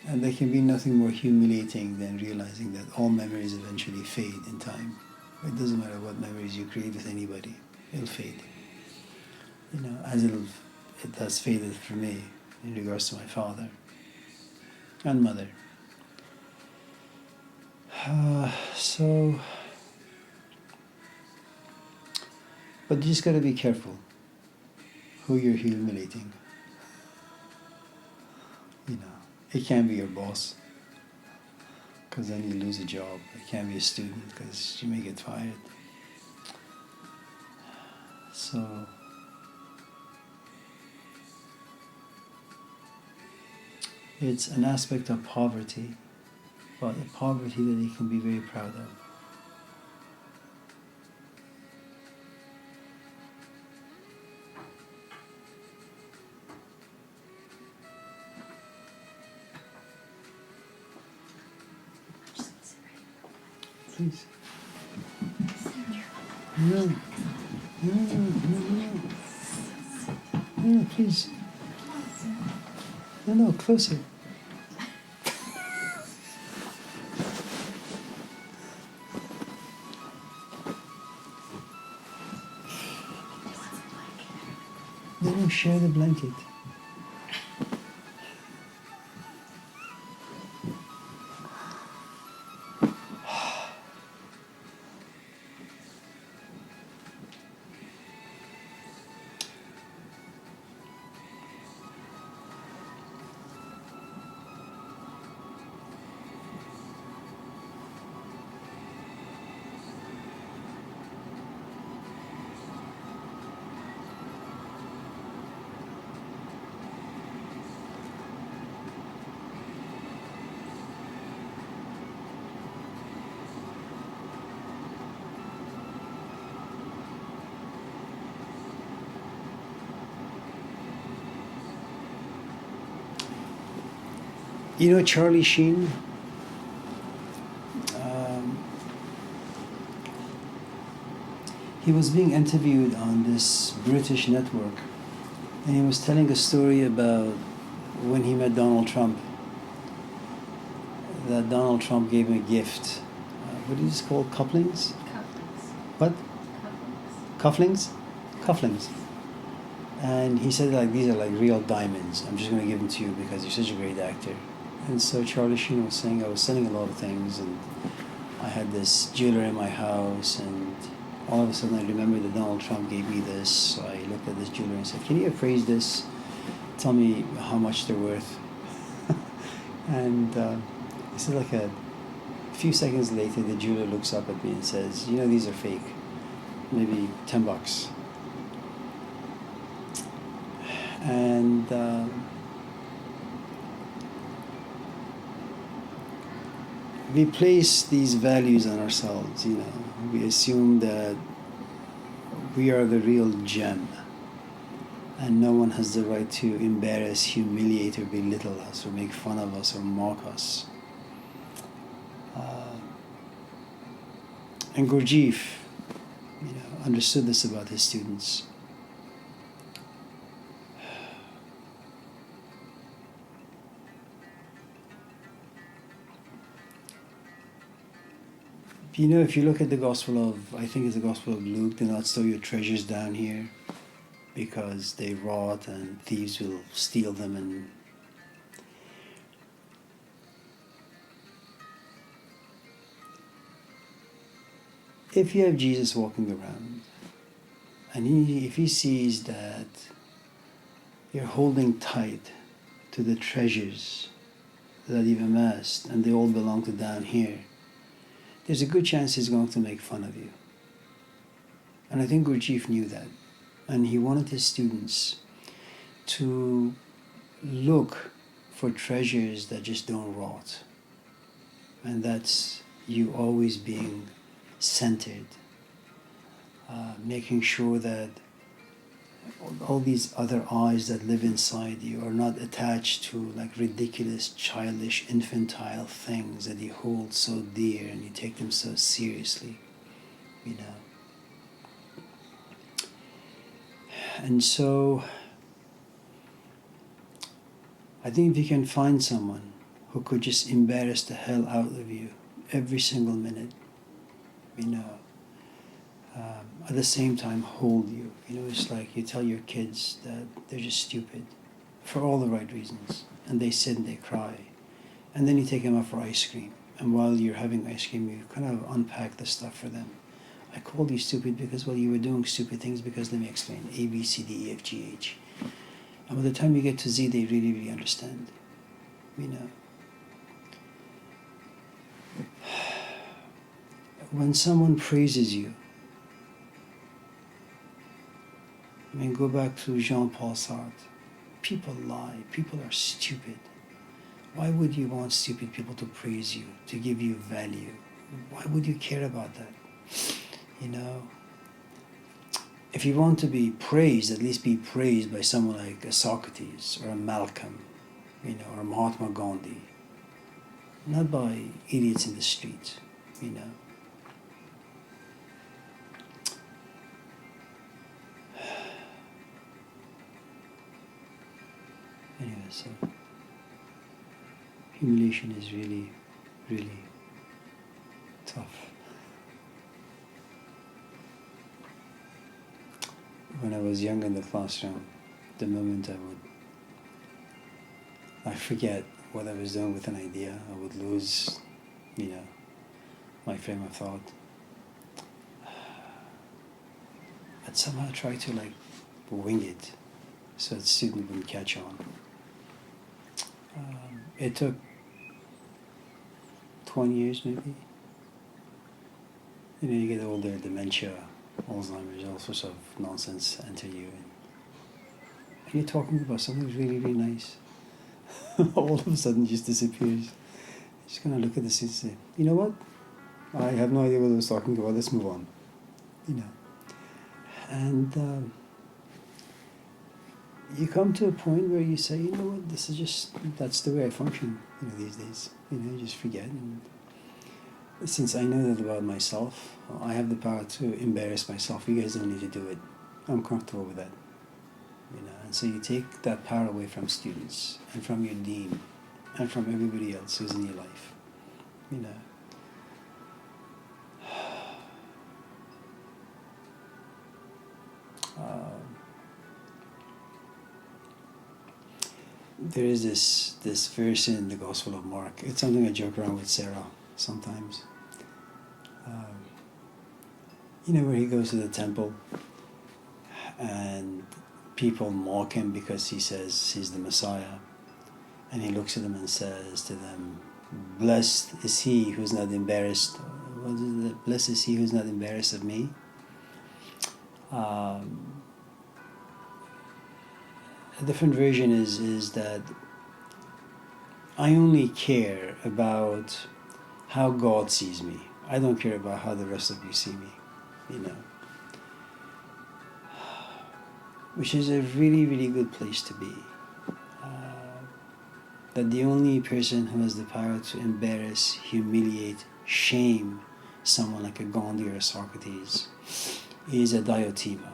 And there can be nothing more humiliating than realizing that all memories eventually fade in time. It doesn't matter what memories you create with anybody, it'll fade. As it has faded for me in regards to my father and mother. But you just got to be careful who you're humiliating. It can't be your boss, because then you lose a job. It can't be a student, because you may get fired. So it's an aspect of poverty, but a poverty that you can be very proud of. please. No. No, no, no, no. No, please. No, closer. No, share the blanket. You know Charlie Sheen? He was being interviewed on this British network, and he was telling a story about when he met Donald Trump. That Donald Trump gave him a gift. What is it called? Couplings? Couplings. What? Couplings. Cufflings? Cufflings. And he said, like, these are like real diamonds. I'm just going to give them to you because you're such a great actor. And so Charlie Sheen was saying, I was selling a lot of things, and I had this jeweler in my house, and all of a sudden I remembered that Donald Trump gave me this. So I looked at this jeweler and said, can you appraise this? Tell me how much they're worth. And he said, like a few seconds later, the jeweler looks up at me and says, you know, these are fake. Maybe $10. And we place these values on ourselves, you know. We assume that we are the real gem, and no one has the right to embarrass, humiliate, or belittle us, or make fun of us, or mock us. And Gurdjieff, you know, understood this about his students. You know, if you look at the Gospel of, I think it's the Gospel of Luke, do not store your treasures down here because they rot and thieves will steal them. And if you have Jesus walking around and if he sees that you're holding tight to the treasures that you've amassed and they all belong to down here, there's a good chance he's going to make fun of you. And I think Gurdjieff knew that. And he wanted his students to look for treasures that just don't rot. And that's you always being centered, making sure that all these other eyes that live inside you are not attached to like ridiculous, childish, infantile things that you hold so dear and you take them so seriously, you know. And so I think if you can find someone who could just embarrass the hell out of you every single minute, you know, at the same time hold you. You know, it's like you tell your kids that they're just stupid for all the right reasons, and they sit and they cry, and then you take them out for ice cream, and while you're having ice cream you kind of unpack the stuff for them. I called you stupid because, well, you were doing stupid things because, let me explain, A, B, C, D, E, F, G, H. And by the time you get to Z, they really, really understand, you know. When someone praises you, I mean, go back to Jean-Paul Sartre. People lie. People are stupid. Why would you want stupid people to praise you, to give you value? Why would you care about that? You know? If you want to be praised, at least be praised by someone like a Socrates or a Malcolm, you know, or Mahatma Gandhi. Not by idiots in the street, you know. So humiliation is really, really tough. When I was young in the classroom, the moment I forget what I was doing with an idea, I would lose, my frame of thought. I'd somehow try to wing it so the student wouldn't catch on. It took 20 years maybe. You get older, dementia, Alzheimer's, all sorts of nonsense enter you, and you're talking about something really, really nice. All of a sudden, it just disappears. You're just gonna look at the student and say, "You know what? I have no idea what I was talking about. Let's move on." And you come to a point where you say, "You know what? This is that's the way I function. These days. You just forget." And since I know that about myself, I have the power to embarrass myself. You guys don't need to do it. I'm comfortable with that. And so you take that power away from students and from your dean and from everybody else who's in your life. There is this verse in the Gospel of Mark. It's something I joke around with Sarah sometimes. Where he goes to the temple and people mock him because he says he's the Messiah. And he looks at them and says to them, "Blessed is he who's not embarrassed." What is it? "Blessed is he who's not embarrassed of me." A different version is that I only care about how God sees me. I don't care about how the rest of you see me. Which is a really, really good place to be. That the only person who has the power to embarrass, humiliate, shame someone like a Gandhi or a Socrates is a Diotima,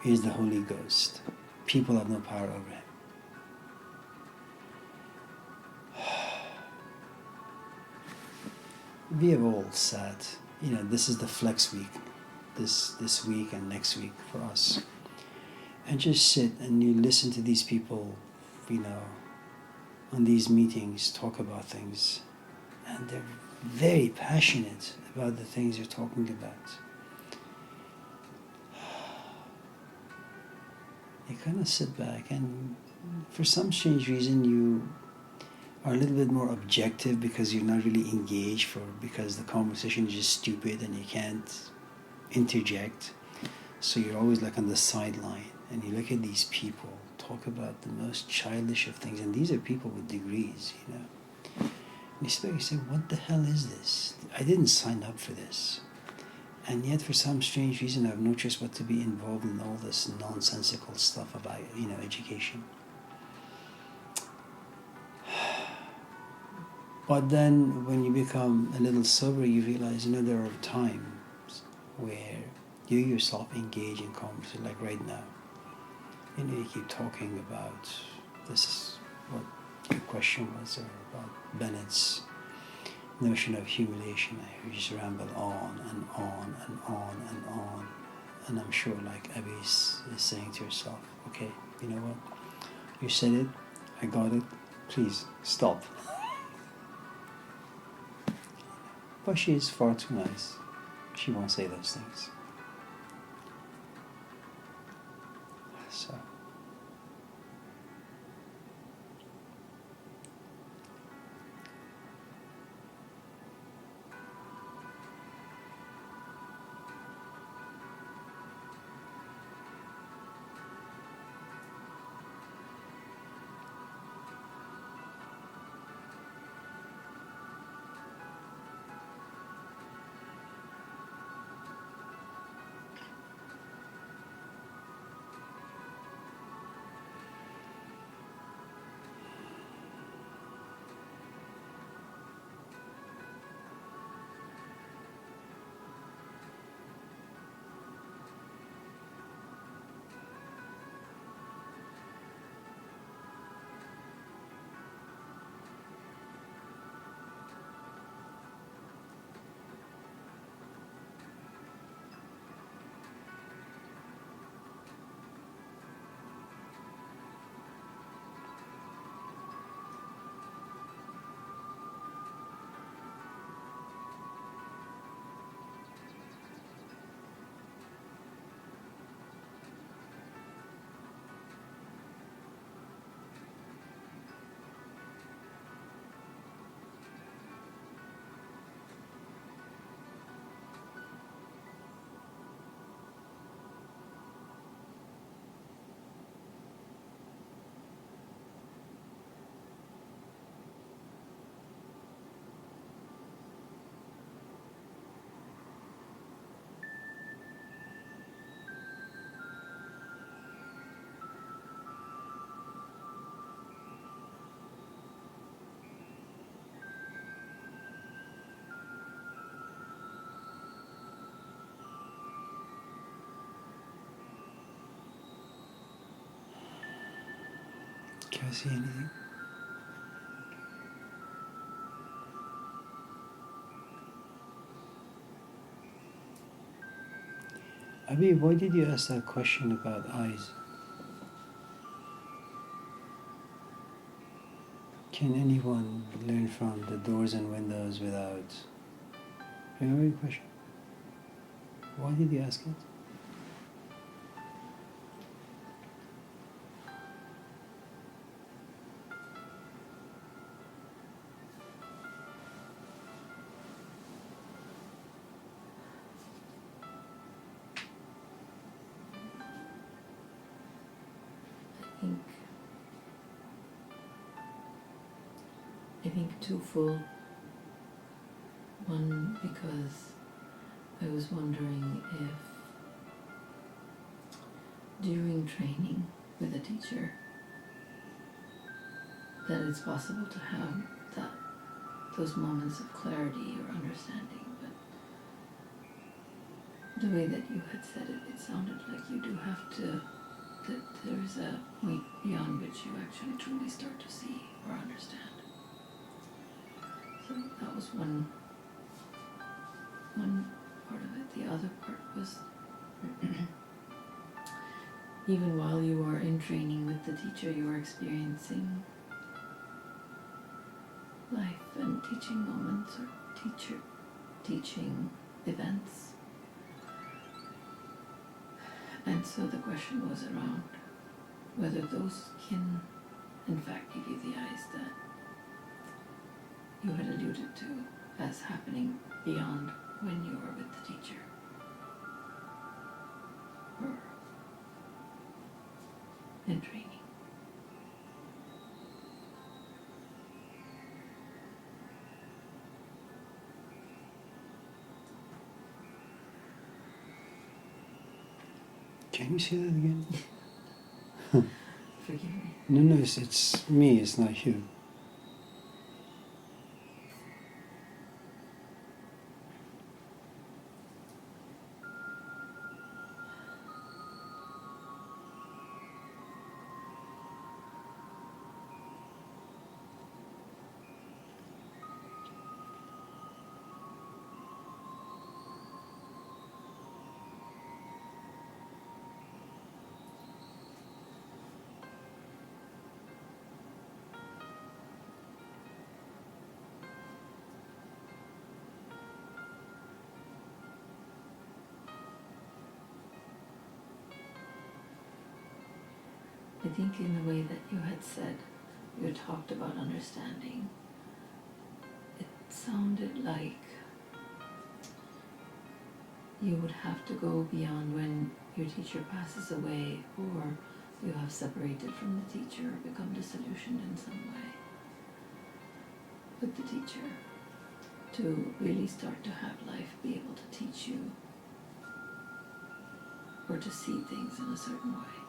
is the Holy Ghost. People have no power over him. We have all sat, this is the flex week, this week and next week for us. And just sit and you listen to these people, on these meetings talk about things. And they're very passionate about the things they're talking about. You kind of sit back and for some strange reason you are a little bit more objective because you're not really engaged because the conversation is just stupid and you can't interject. So you're always on the sideline and you look at these people talk about the most childish of things, and these are people with degrees, And you sit back and say, what the hell is this? I didn't sign up for this. And yet for some strange reason I have no choice but to be involved in all this nonsensical stuff about, education. But then when you become a little sober, you realize, there are times where you yourself engage in conversation, like right now. You keep talking about this, what your question was, or about Bennett's notion of humiliation. You just ramble on and on and on and on. And I'm sure Abby is saying to herself, okay, you know what? You said it, I got it, please stop. But she is far too nice. She won't say those things. So Can I see anything? Amir, why did you ask that question about eyes? Can anyone learn from the doors and windows without... Remember your question? Why did you ask it? I think twofold. One, because I was wondering if during training with a teacher that it's possible to have those moments of clarity or understanding, but the way that you had said it, it sounded like you do have to, that there's a point beyond which you actually truly start to see or understand. So that was one part of it. The other part was even while you are in training with the teacher, you are experiencing life and teaching moments or teaching events. And so the question was around whether those can in fact give you the eyes that you had alluded to as happening beyond when you were with the teacher. Or in training. Can you say that again? Forgive me. No, it's me, it's not you. I think in the way that you had said, you had talked about understanding, it sounded like you would have to go beyond when your teacher passes away or you have separated from the teacher or become disillusioned in some way with the teacher to really start to have life be able to teach you or to see things in a certain way,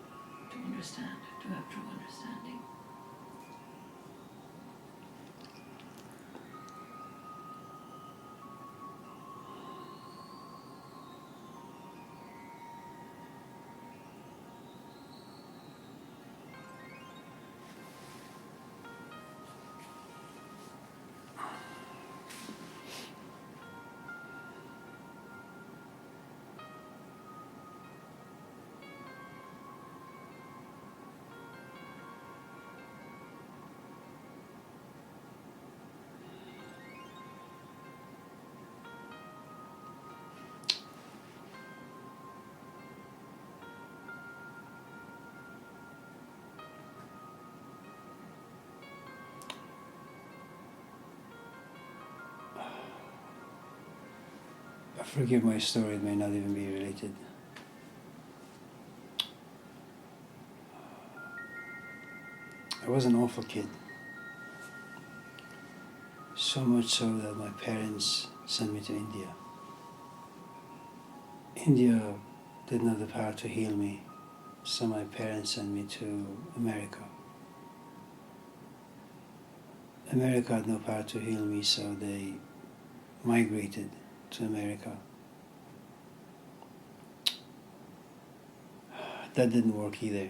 to understand, to have true understanding. Forgive my story, it may not even be related. I was an awful kid. So much so that my parents sent me to India. India didn't have the power to heal me, so my parents sent me to America. America had no power to heal me, so they migrated to America. That didn't work either.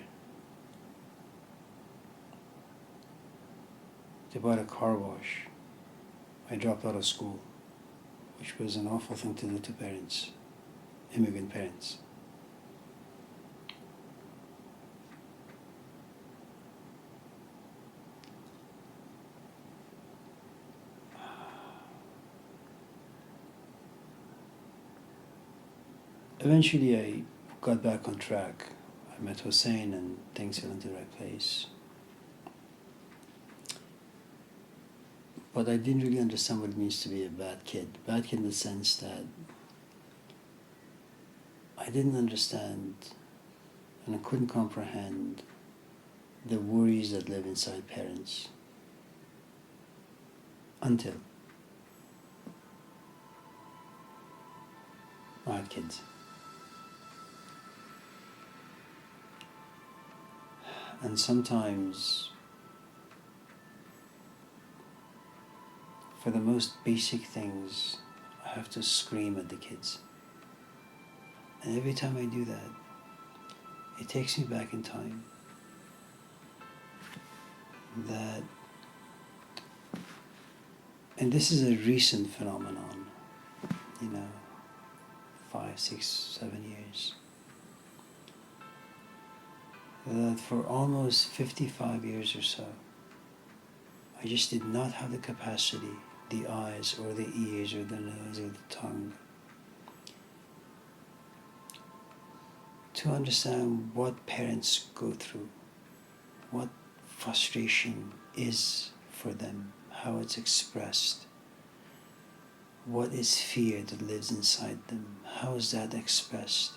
They bought a car wash. I dropped out of school, which was an awful thing to do to parents, immigrant parents. Eventually, I got back on track. I met Hussein and things fell into the right place. But I didn't really understand what it means to be a bad kid. Bad kid in the sense that I didn't understand and I couldn't comprehend the worries that live inside parents until I had kids. And sometimes, for the most basic things, I have to scream at the kids. And every time I do that, it takes me back in time. And this is a recent phenomenon, 5, 6, 7 years. That for almost 55 years or so, I just did not have the capacity, the eyes or the ears or the nose or the tongue, to understand what parents go through, what frustration is for them, how it's expressed, what is fear that lives inside them, how is that expressed,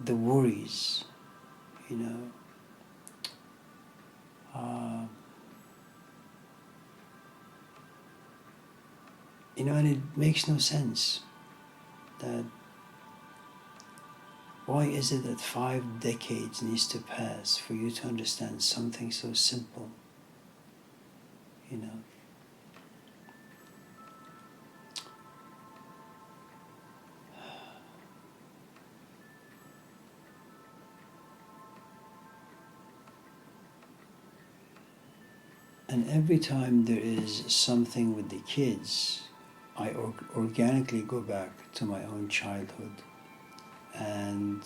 the worries, and it makes no sense that why is it that 5 decades needs to pass for you to understand something so simple, And every time there is something with the kids, I organically go back to my own childhood. And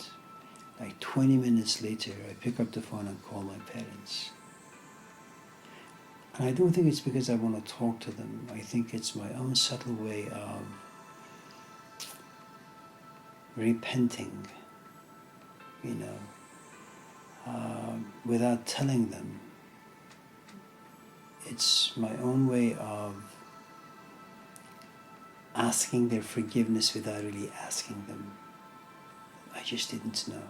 like 20 minutes later, I pick up the phone and call my parents. And I don't think it's because I want to talk to them. I think it's my own subtle way of repenting, without telling them. It's my own way of asking their forgiveness without really asking them. I just didn't know.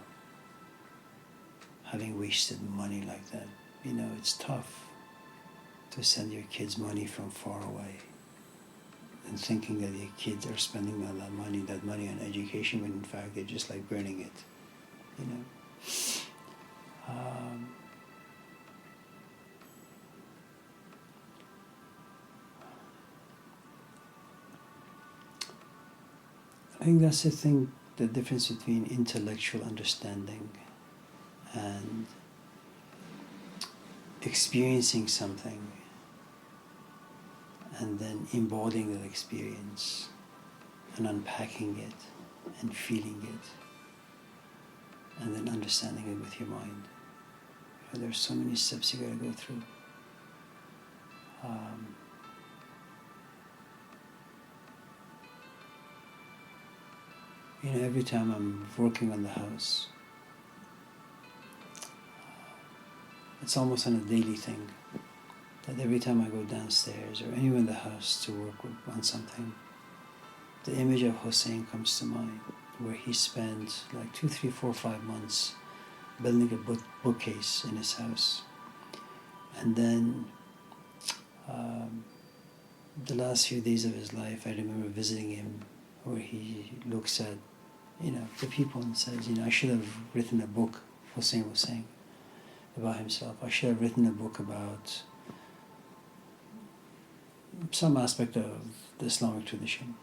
Having wasted money like that, it's tough to send your kids money from far away and thinking that your kids are spending that money on education when in fact they're just like burning it, I think that's the difference between intellectual understanding and experiencing something and then embodying that experience and unpacking it and feeling it and then understanding it with your mind. There's so many steps you gotta go through. Every time I'm working on the house, it's almost on a daily thing, that every time I go downstairs or anywhere in the house to work on something, the image of Hussein comes to mind, where he spent like 2, 3, 4, 5 months building a bookcase in his house. And then the last few days of his life, I remember visiting him, where he looks at the people and says, I should have written a book, Hussein was saying, about himself. I should have written a book about some aspect of the Islamic tradition.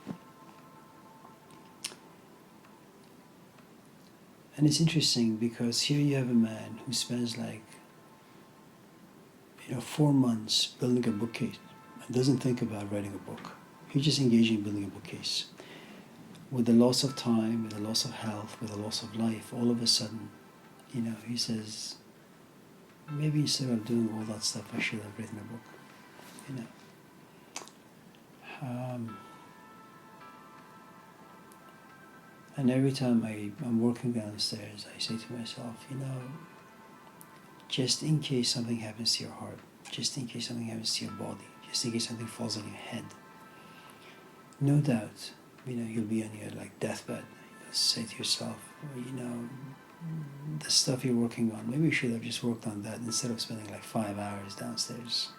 And it's interesting because here you have a man who spends like 4 months building a bookcase and doesn't think about writing a book. He's just engaging in building a bookcase. With the loss of time, with the loss of health, with the loss of life, all of a sudden, he says, maybe instead of doing all that stuff, I should have written a book. And every time I'm working downstairs, I say to myself, just in case something happens to your heart, just in case something happens to your body, just in case something falls on your head, no doubt, you'll be on your deathbed. You'll say to yourself, the stuff you're working on, maybe you should have just worked on that instead of spending 5 hours downstairs.